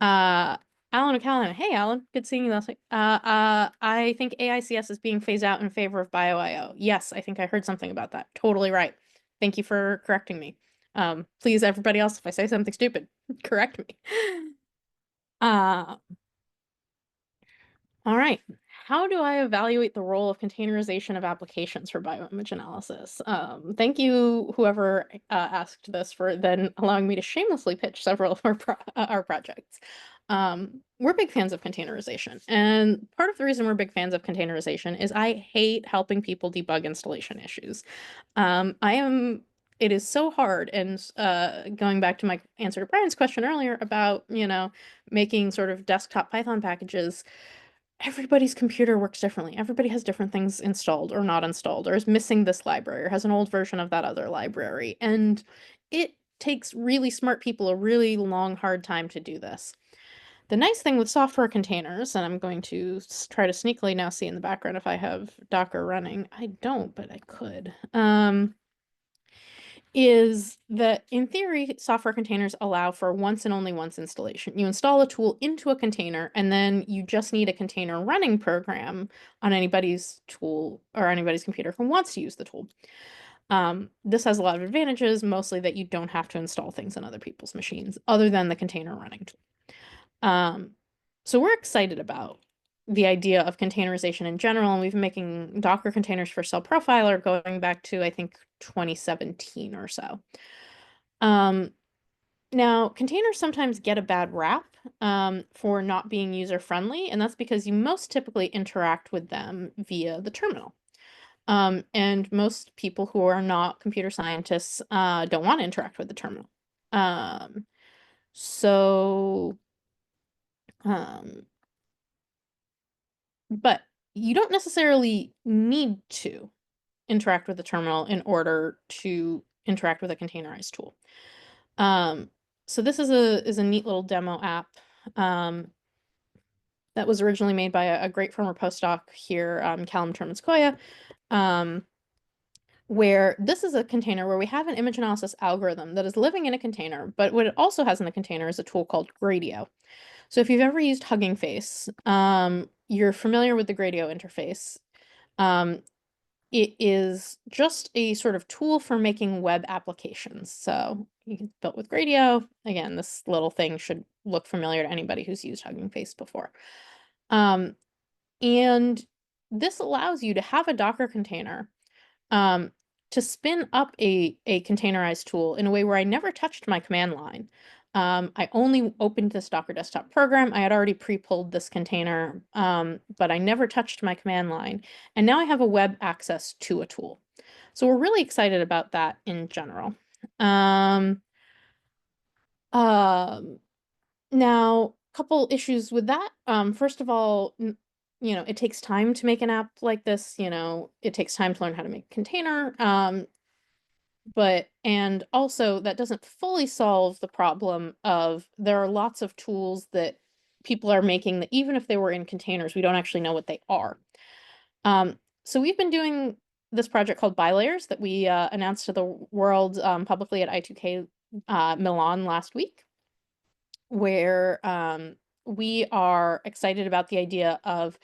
Alan O'Callaghan. Hey, Alan. Good seeing you last week. I think AICS is being phased out in favor of BioIO. Yes, I think I heard something about that. Totally right. Thank you for correcting me. Please, everybody else, if I say something stupid, correct me. All right. How do I evaluate the role of containerization of applications for bioimage analysis? Thank you, whoever asked this, for then allowing me to shamelessly pitch several of our projects. We're big fans of containerization, and part of the reason we're big fans of containerization is I hate helping people debug installation issues. It is so hard, and going back to my answer to Brian's question earlier about, making sort of desktop Python packages, everybody's computer works differently. Everybody has different things installed or not installed, or is missing this library, or has an old version of that other library. And it takes really smart people a really long, hard time to do this. The nice thing with software containers, and I'm going to try to sneakily now see in the background if I have Docker running. I don't, but I could. Is that in theory, software containers allow for once and only once installation. You install a tool into a container, and then you just need a container running program on anybody's tool or anybody's computer who wants to use the tool. This has a lot of advantages, mostly that you don't have to install things on other people's machines, other than the container running tool. So we're excited about the idea of containerization in general, and we've been making Docker containers for Cell Profiler going back to, I think, 2017 or so. Now, containers sometimes get a bad rap for not being user-friendly, and that's because you most typically interact with them via the terminal. And most people who are not computer scientists don't want to interact with the terminal. But you don't necessarily need to interact with the terminal in order to interact with a containerized tool. So this is a neat little demo app that was originally made by a great former postdoc here, Callum Terminskoya, where this is a container where we have an image analysis algorithm that is living in a container, but what it also has in the container is a tool called Gradio. So if you've ever used Hugging Face, you're familiar with the Gradio interface. It is just a sort of tool for making web applications. So built with Gradio. Again, this little thing should look familiar to anybody who's used Hugging Face before. And this allows you to have a Docker container to spin up a containerized tool in a way where I never touched my command line. I only opened this Docker desktop program. I had already pre-pulled this container, but I never touched my command line. And now I have a web access to a tool. So we're really excited about that in general. Now, a couple issues with that. First of all, it takes time to make an app like this. It takes time to learn how to make a container. And also that doesn't fully solve the problem of there are lots of tools that people are making that even if they were in containers, we don't actually know what they are. So we've been doing this project called Bilayers that we announced to the world publicly at I2K Milan last week, where we are excited about the idea of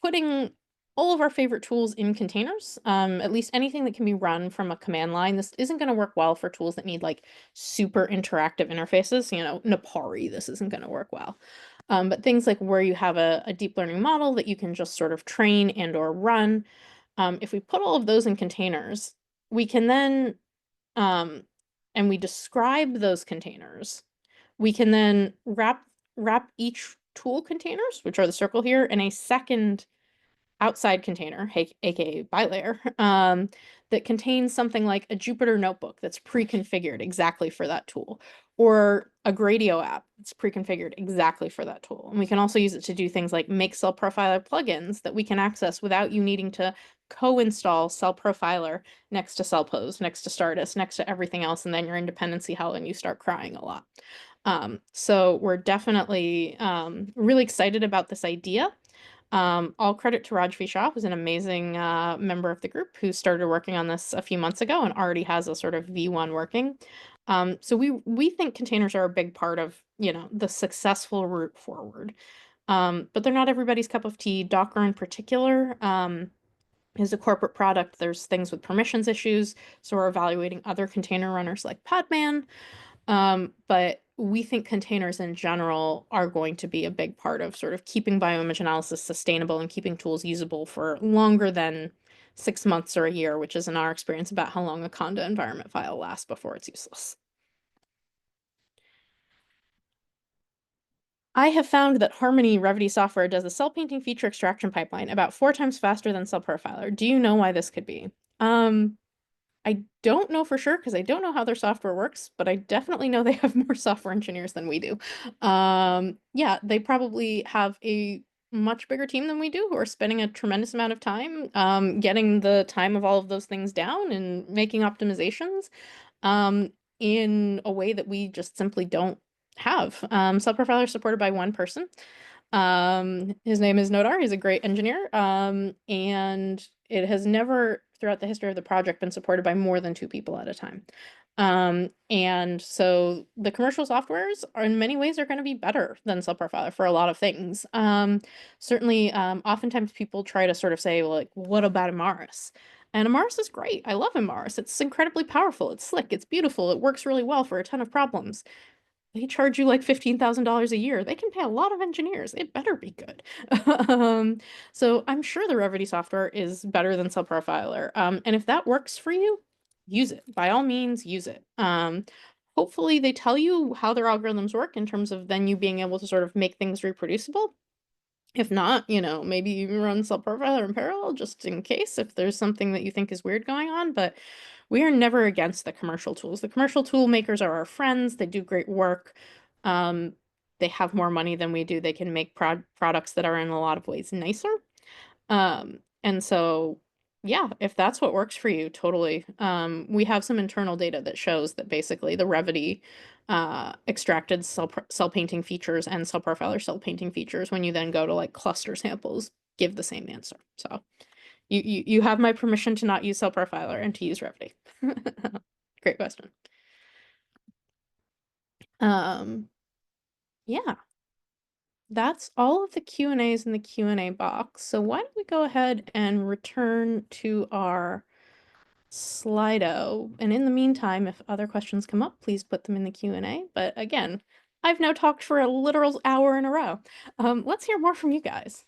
putting all of our favorite tools in containers, at least anything that can be run from a command line. This isn't going to work well for tools that need like super interactive interfaces. You know, Napari, this isn't going to work well. But things like where you have a deep learning model that you can just sort of train and or run. If we put all of those in containers, we can then, and we describe those containers, we can then wrap each tool containers, which are the circle here, in a second outside container, aka bilayer, that contains something like a Jupyter notebook that's pre-configured exactly for that tool, or a Gradio app that's pre-configured exactly for that tool. And we can also use it to do things like make cell profiler plugins that we can access without you needing to co-install cell profiler next to cellpose, next to stardust, next to everything else, and then your dependency hell and you start crying a lot. So we're definitely really excited about this idea. All credit to Rajvi Shah, who's an amazing member of the group who started working on this a few months ago and already has a sort of V1 working. So we think containers are a big part of, you know, the successful route forward. But they're not everybody's cup of tea. Docker in particular is a corporate product. There's things with permissions issues, so we're evaluating other container runners like Podman. But we think containers in general are going to be a big part of sort of keeping bioimage analysis sustainable and keeping tools usable for longer than 6 months or a year, which is in our experience about how long a Conda environment file lasts before it's useless. I have found that Harmony Revity software does the cell painting feature extraction pipeline about 4 times faster than Cell Profiler. Do you know why this could be? I don't know for sure because I don't know how their software works, but I definitely know they have more software engineers than we do. Yeah, they probably have a much bigger team than we do who are spending a tremendous amount of time getting the time of all of those things down and making optimizations in a way that we just simply don't have. Cell Profiler is supported by one person. His name is Nodar. He's a great engineer. And it has never, throughout the history of the project, been supported by more than 2 people at a time. And so the commercial softwares are in many ways are going to be better than Cell Profiler for a lot of things. Certainly, oftentimes people try to sort of say, well, like, what about Amaris? And Amaris is great. I love Amaris. It's incredibly powerful. It's slick. It's beautiful. It works really well for a ton of problems. They charge you like $15,000 a year. They can pay a lot of engineers. It better be good. So I'm sure the Revity software is better than Cell Profiler. And if that works for you, use it. By all means, use it. Hopefully they tell you how their algorithms work in terms of then you being able to sort of make things reproducible. If not, you know, maybe you run Cell Profiler in parallel just in case if there's something that you think is weird going on. But we are never against the commercial tools. The commercial tool makers are our friends. They do great work. They have more money than we do. They can make products that are in a lot of ways nicer. And so, yeah, if that's what works for you, totally. We have some internal data that shows that basically the Revity extracted cell painting features and Cell Profiler cell painting features when you then go to like cluster samples give the same answer. So you have my permission to not use Cell Profiler and to use Revity. Great question. Yeah, that's all of the Q&As in the Q&A box. So why don't we go ahead and return to our Slido. And in the meantime, if other questions come up, please put them in the Q&A. But again, I've now talked for a literal hour in a row. Let's hear more from you guys.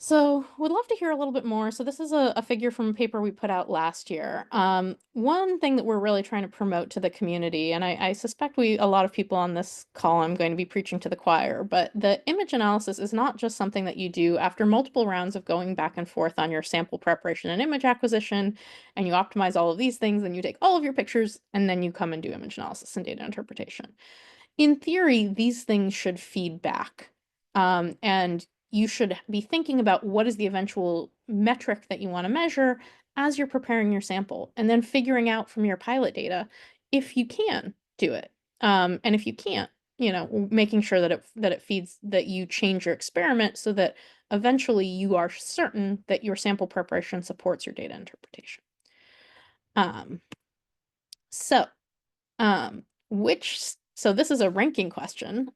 So would love to hear a little bit more. So this is a figure from a paper we put out last year. One thing that we're really trying to promote to the community, and I suspect a lot of people on this call, I'm going to be preaching to the choir, but the image analysis is not just something that you do after multiple rounds of going back and forth on your sample preparation and image acquisition, and you optimize all of these things, and you take all of your pictures, and then you come and do image analysis and data interpretation. In theory, these things should feed back. And you should be thinking about what is the eventual metric that you want to measure as you're preparing your sample, and then figuring out from your pilot data if you can do it. And if you can't, you know, making sure that it feeds, that you change your experiment so that eventually you are certain that your sample preparation supports your data interpretation. Um, so, so this is a ranking question.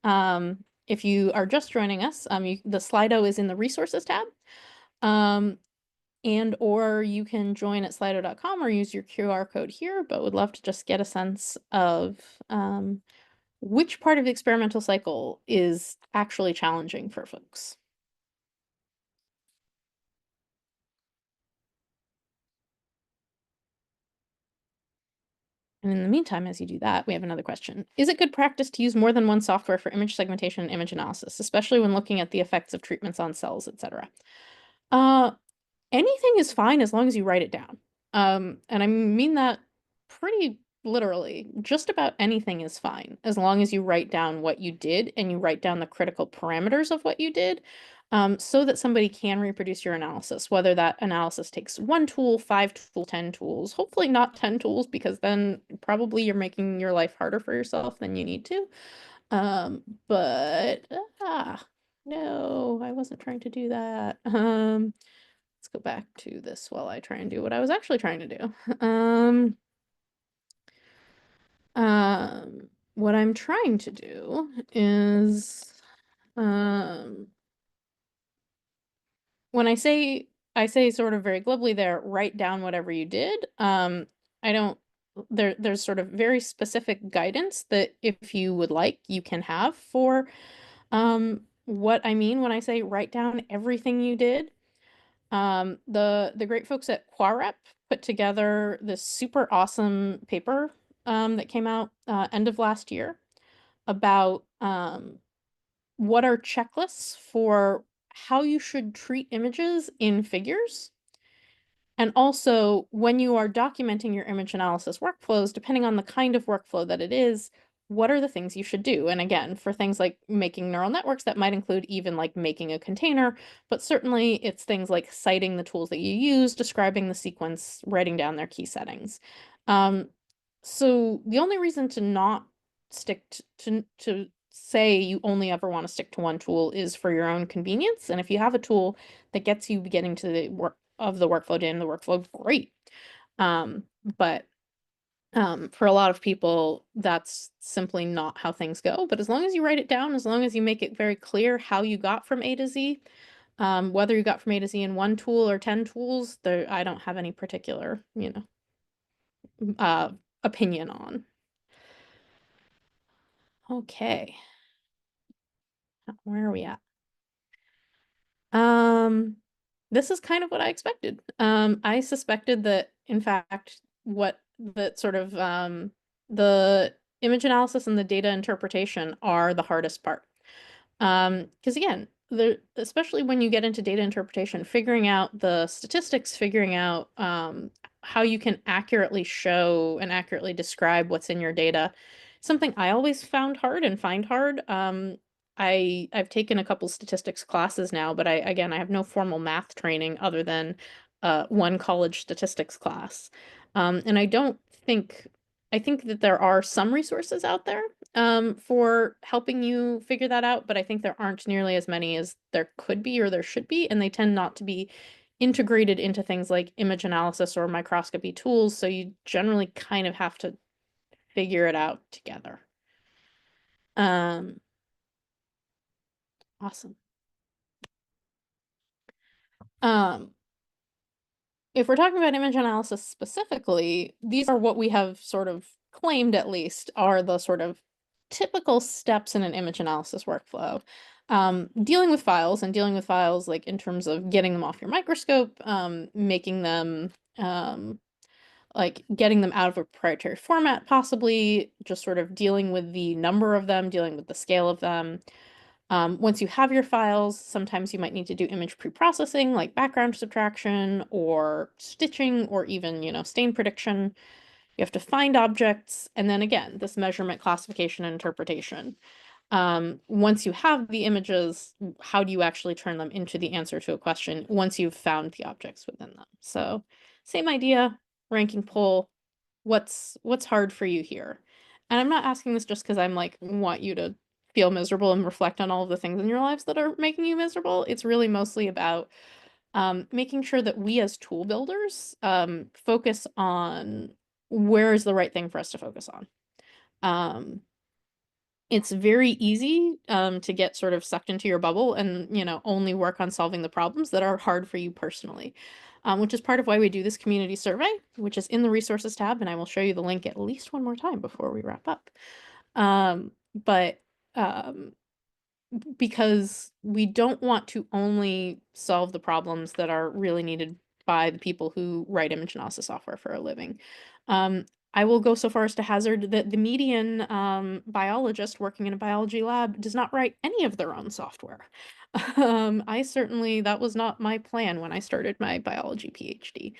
If you are just joining us, the Slido is in the resources tab. And or you can join at slido.com or use your QR code here, but would love to just get a sense of which part of the experimental cycle is actually challenging for folks. And in the meantime, as you do that, we have another question. Is it good practice to use more than one software for image segmentation and image analysis, especially when looking at the effects of treatments on cells, etc.? Anything is fine as long as you write it down. And I mean that pretty literally. Just about anything is fine as long as you write down what you did and you write down the critical parameters of what you did, so that somebody can reproduce your analysis, whether that analysis takes 1 tool, 5 tools, 10 tools, hopefully not 10 tools, because then probably you're making your life harder for yourself than you need to. But, no, I wasn't trying to do that. Let's go back to this while I try and do what I was actually trying to do. What I'm trying to do is, when I say sort of very glibly there, write down whatever you did. I don't, there's sort of very specific guidance that if you would like, you can have for, what I mean when I say write down everything you did. The great folks at Quarep put together this super awesome paper that came out end of last year about what are checklists for how you should treat images in figures. And also, when you are documenting your image analysis workflows, depending on the kind of workflow that it is, what are the things you should do? And again, for things like making neural networks, that might include even like making a container, but certainly it's things like citing the tools that you use, describing the sequence, writing down their key settings. So the only reason to not stick to say you only ever want to stick to one tool is for your own convenience. And if you have a tool that gets you getting to the work of the workflow in the workflow, great. But for a lot of people, that's simply not how things go. But as long as you write it down, as long as you make it very clear how you got from A to Z, whether you got from A to Z in 1 tool or 10 tools, there I don't have any particular, opinion on. Okay. Where are we at? This is kind of what I expected. I suspected that, in fact, that sort of the image analysis and the data interpretation are the hardest part. Because again, especially when you get into data interpretation, figuring out the statistics, figuring out how you can accurately show and accurately describe what's in your data, something I always found hard and find hard. I've taken a couple statistics classes now, but I have no formal math training other than 1 college statistics class. And I think that there are some resources out there for helping you figure that out, but I think there aren't nearly as many as there could be or there should be, and they tend not to be integrated into things like image analysis or microscopy tools, so you generally kind of have to figure it out together. Awesome. If we're talking about image analysis specifically, these are what we have sort of claimed, at least, are the sort of typical steps in an image analysis workflow. Dealing with files like in terms of getting them off your microscope, making them like getting them out of a proprietary format, possibly just sort of dealing with the number of them, dealing with the scale of them. Once you have your files, sometimes you might need to do image pre-processing like background subtraction or stitching or even, stain prediction. You have to find objects, and then again, this measurement, classification, and interpretation. Once you have the images, how do you actually turn them into the answer to a question once you've found the objects within them? So same idea, ranking poll, what's hard for you here? And I'm not asking this just because I'm like, want you to feel miserable and reflect on all of the things in your lives that are making you miserable. It's really mostly about making sure that we as tool builders focus on where is the right thing for us to focus on. Um, it's very easy to get sort of sucked into your bubble and, only work on solving the problems that are hard for you personally, which is part of why we do this community survey, which is in the resources tab, and I will show you the link at least one more time before we wrap up. But um, because we don't want to only solve the problems that are really needed by the people who write image analysis software for a living. Um, I will go so far as to hazard that the median biologist working in a biology lab does not write any of their own software. That was not my plan when I started my biology PhD.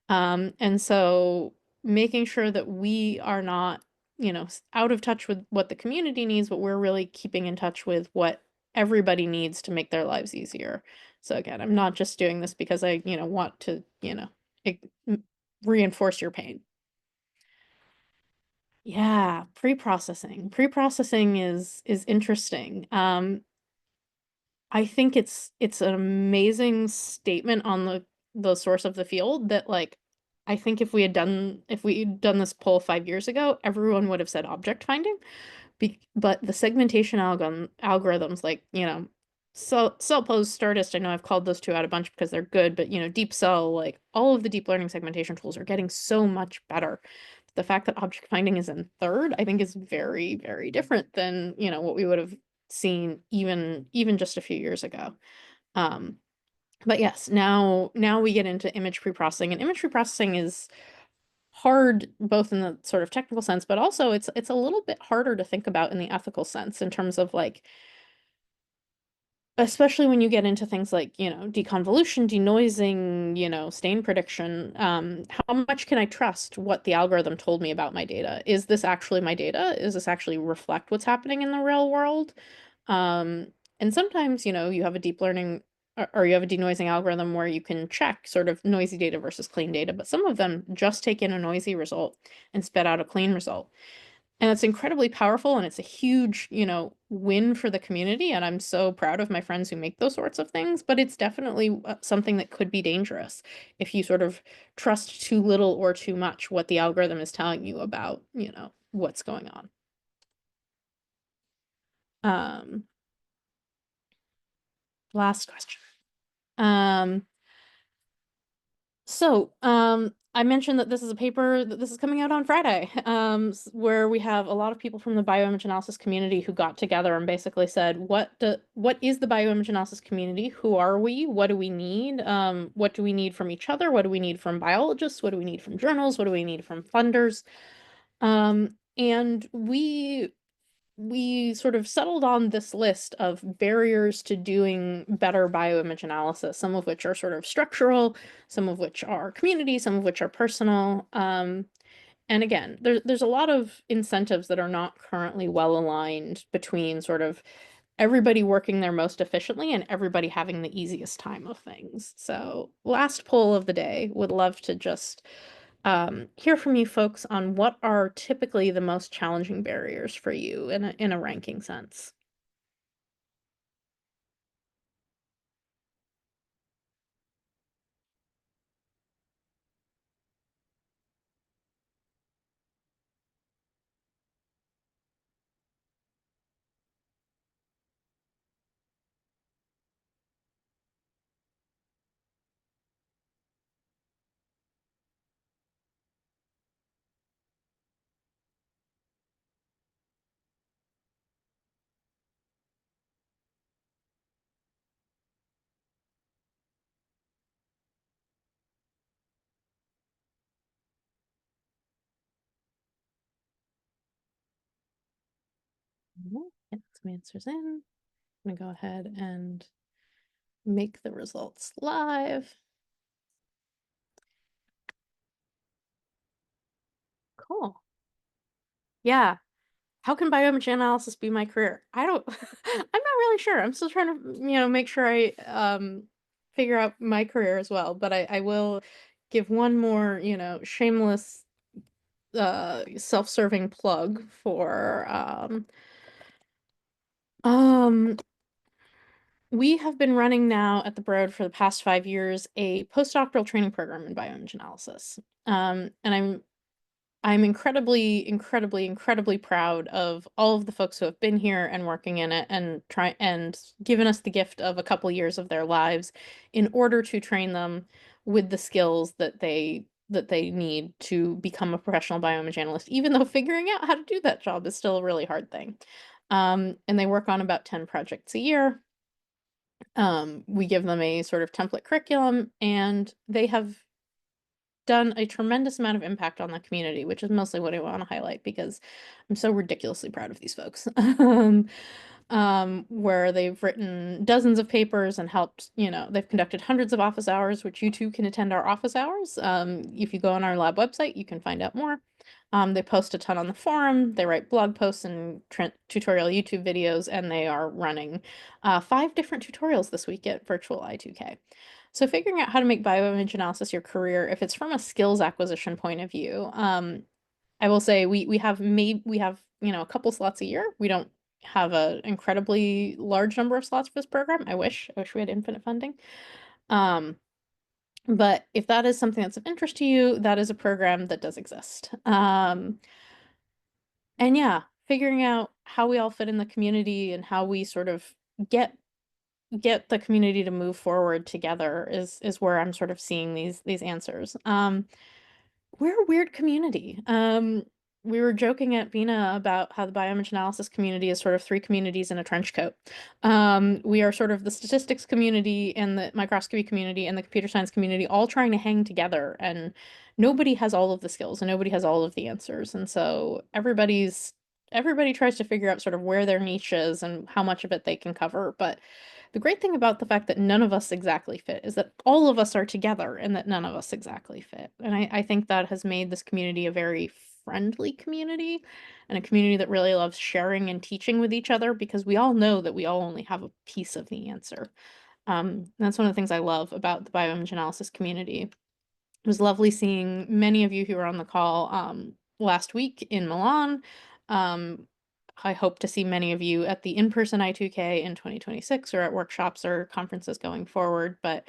And so making sure that we are not, out of touch with what the community needs, but we're really keeping in touch with what everybody needs to make their lives easier. So again, I'm not just doing this because I, want to, ig- reinforce your pain. Yeah, pre-processing. Pre-processing is interesting. I think it's an amazing statement on the source of the field that like I think if we had done this poll 5 years ago, everyone would have said object finding. But the segmentation algorithms like, cell pose stardust, I know I've called those two out a bunch because they're good, but deep cell, like all of the deep learning segmentation tools are getting so much better. The fact that object finding is in third, I think is very, very different than, what we would have seen even just a few years ago. Um, but yes, now we get into image preprocessing, and image preprocessing is hard both in the sort of technical sense, but also it's a little bit harder to think about in the ethical sense in terms of like, especially when you get into things like, deconvolution, denoising, stain prediction, how much can I trust what the algorithm told me about my data? Is this actually my data? Is this actually reflect what's happening in the real world? And sometimes, you have a deep learning or you have a denoising algorithm where you can check sort of noisy data versus clean data, but some of them just take in a noisy result and spit out a clean result. And it's incredibly powerful and it's a huge, win for the community. And I'm so proud of my friends who make those sorts of things, but it's definitely something that could be dangerous if you sort of trust too little or too much what the algorithm is telling you about, what's going on. Um, Last question. Um, I mentioned that this is a paper that this is coming out on Friday, where we have a lot of people from the bioimage analysis community who got together and basically said, what is the bioimage analysis community? Who are we? What do we need? What do we need from each other? What do we need from biologists? What do we need from journals? What do we need from funders? And we sort of settled on this list of barriers to doing better bioimage analysis, some of which are sort of structural, some of which are community, some of which are personal. And again, there's a lot of incentives that are not currently well aligned between sort of everybody working there most efficiently and everybody having the easiest time of things. So last poll of the day, would love to just hear from you folks on what are typically the most challenging barriers for you in a ranking sense. Mhm. Get some answers in. I'm gonna go ahead and make the results live. Cool. Yeah. How can bioimage analysis be my career? I don't, I'm not really sure. I'm still trying to, make sure I figure out my career as well. But I will give one more, shameless self-serving plug for Um, we have been running now at the Broad for the past 5 years a postdoctoral training program in bioimage analysis. And I'm incredibly, incredibly, incredibly proud of all of the folks who have been here and working in it and try and given us the gift of a couple years of their lives in order to train them with the skills that they need to become a professional bioimage analyst, even though figuring out how to do that job is still a really hard thing. And they work on about 10 projects a year. We give them a sort of template curriculum, and they have done a tremendous amount of impact on the community, which is mostly what I want to highlight because I'm so ridiculously proud of these folks. Where they've written dozens of papers and helped, they've conducted hundreds of office hours, which you too can attend our office hours. If you go on our lab website, you can find out more. They post a ton on the forum, they write blog posts and tutorial YouTube videos, and they are running 5 different tutorials this week at Virtual I2K. So figuring out how to make bioimage analysis your career, if it's from a skills acquisition point of view, I will say we have a couple slots a year. We don't have an incredibly large number of slots for this program. I wish we had infinite funding. But if that is something that's of interest to you, that is a program that does exist. And yeah, figuring out how we all fit in the community and how we sort of get the community to move forward together is where I'm sort of seeing these answers. We're a weird community. We were joking at Bina about how the bioimage analysis community is sort of 3 communities in a trench coat. We are sort of the statistics community and the microscopy community and the computer science community all trying to hang together, and nobody has all of the skills and nobody has all of the answers. And so everybody tries to figure out sort of where their niche is and how much of it they can cover. But the great thing about the fact that none of us exactly fit is that all of us are together and that none of us exactly fit. And I think that has made this community a very friendly community and a community that really loves sharing and teaching with each other because we all know that we all only have a piece of the answer. That's one of the things I love about the bioimage analysis community. It was lovely seeing many of you who were on the call last week in Milan. Um, I hope to see many of you at the in-person I2K in 2026 or at workshops or conferences going forward. But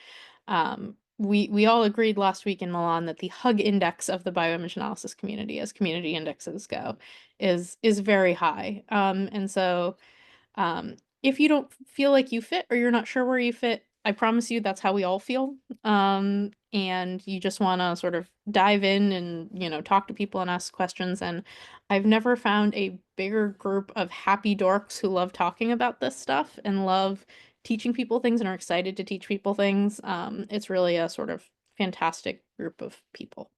we all agreed last week in Milan that the hug index of the bioimage analysis community, as community indexes go, is very high. And so if you don't feel like you fit or you're not sure where you fit, I promise you that's how we all feel. And you just want to sort of dive in and, talk to people and ask questions. And I've never found a bigger group of happy dorks who love talking about this stuff and love teaching people things and are excited to teach people things. It's really a sort of fantastic group of people.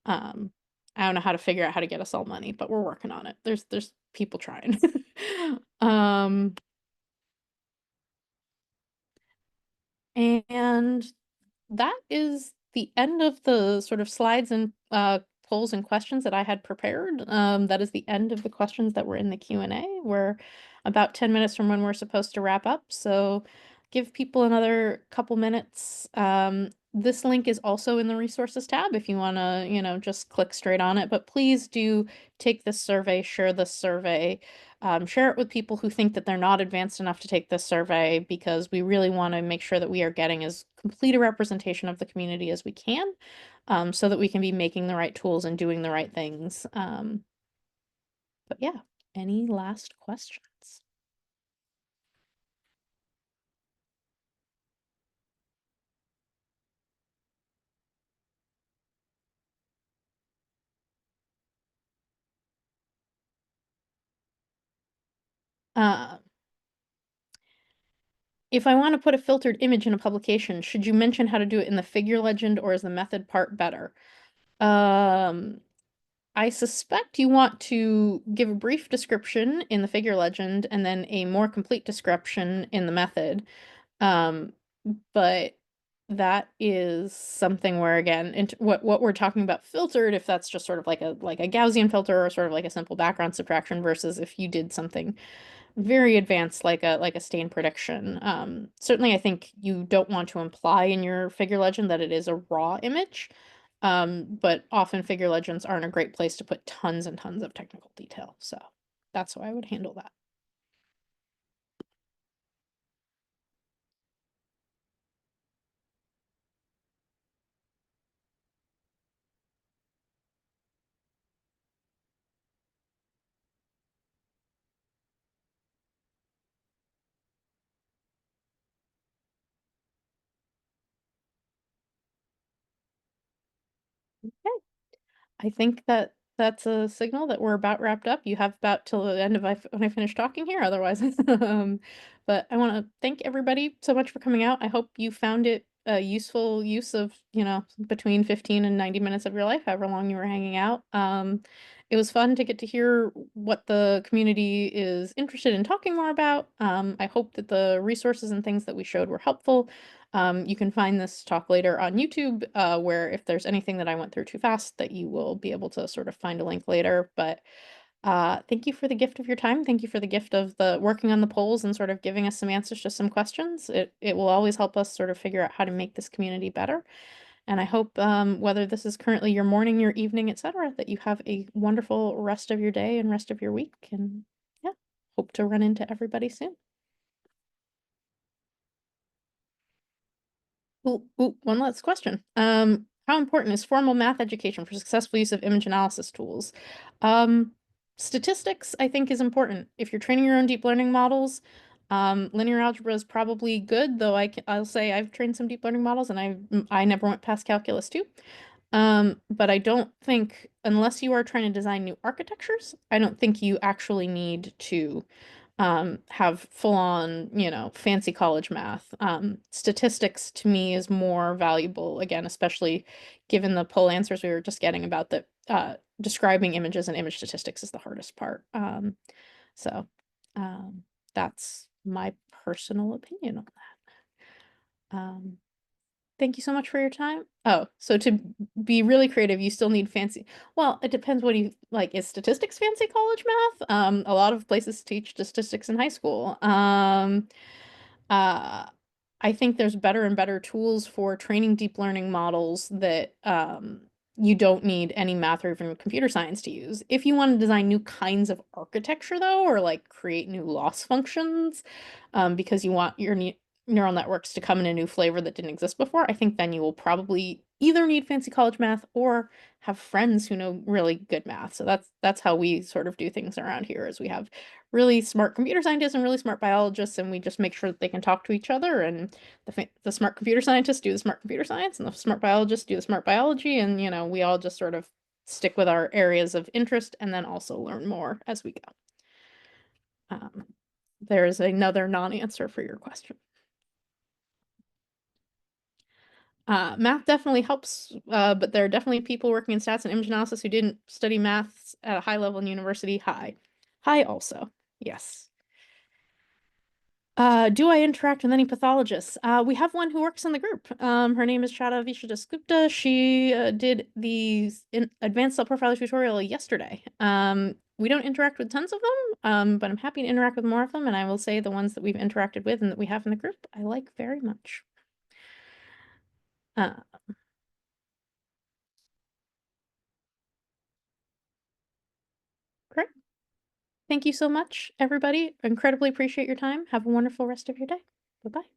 Um, I don't know how to figure out how to get us all money, but we're working on it. There's people trying. Um, and that is the end of the sort of slides and polls and questions that I had prepared. That is the end of the questions that were in the Q&A. We're about 10 minutes from when we're supposed to wrap up, so give people another couple minutes. This link is also in the resources tab if you want to, just click straight on it. But please do take this survey, share this survey, share it with people who think that they're not advanced enough to take this survey, because we really want to make sure that we are getting as complete a representation of the community as we can, so that we can be making the right tools and doing the right things. But yeah, any last questions? Uh, if I want to put a filtered image in a publication, should you mention how to do it in the figure legend, or is the method part better? I suspect you want to give a brief description in the figure legend and then a more complete description in the method. Um, but that is something where, again, what we're talking about filtered, if that's just sort of like a Gaussian filter or sort of like a simple background subtraction, versus if you did something very advanced like a stain prediction. Certainly I think you don't want to imply in your figure legend that it is a raw image. But often figure legends aren't a great place to put tons and tons of technical detail. So that's how I would handle that. I think that that's a signal that we're about wrapped up. You have about till the end of when I finish talking here, otherwise, but I want to thank everybody so much for coming out. I hope you found it a useful use of, between 15 and 90 minutes of your life, however long you were hanging out. It was fun to get to hear what the community is interested in talking more about. I hope that the resources and things that we showed were helpful. You can find this talk later on YouTube, where if there's anything that I went through too fast, that you will be able to sort of find a link later. But thank you for the gift of your time. Thank you for the gift of the working on the polls and sort of giving us some answers to some questions. It will always help us sort of figure out how to make this community better. And I hope, whether this is currently your morning, your evening, etc., that you have a wonderful rest of your day and rest of your week. And yeah, hope to run into everybody soon. Ooh, one last question. How important is formal math education for successful use of image analysis tools? Um, Statistics, I think, is important. If you're training your own deep learning models, linear algebra is probably good, though I'll say I've trained some deep learning models and I never went past calculus 2. But I don't think, unless you are trying to design new architectures, I don't think you actually need to have full on, fancy college math. Statistics to me is more valuable, again, especially given the poll answers we were just getting about that describing images and image statistics is the hardest part. So um, that's my personal opinion on that. Thank you so much for your time. Oh, so to be really creative, you still need fancy. Well, it depends what you like. Is statistics fancy college math? A lot of places teach statistics in high school. Uh, I think there's better and better tools for training deep learning models that you don't need any math or even computer science to use. If you want to design new kinds of architecture, though, or like create new loss functions, because you want your neural networks to come in a new flavor that didn't exist before, I think then you will probably either need fancy college math or have friends who know really good math. So that's how we sort of do things around here, is we have really smart computer scientists and really smart biologists, and we just make sure that they can talk to each other, and the smart computer scientists do the smart computer science and the smart biologists do the smart biology, and we all just sort of stick with our areas of interest and then also learn more as we go. There is another non-answer for your question. Math definitely helps, but there are definitely people working in stats and image analysis who didn't study maths at a high level in university. High also, yes. Do I interact with any pathologists? We have one who works in the group. Her name is Chada Vishadasgupta. She did the advanced cell profiler tutorial yesterday. We don't interact with tons of them, but I'm happy to interact with more of them, and I will say the ones that we've interacted with and that we have in the group, I like very much. Uh, Great. Thank you so much, everybody. Incredibly appreciate your time. Have a wonderful rest of your day. Bye-bye.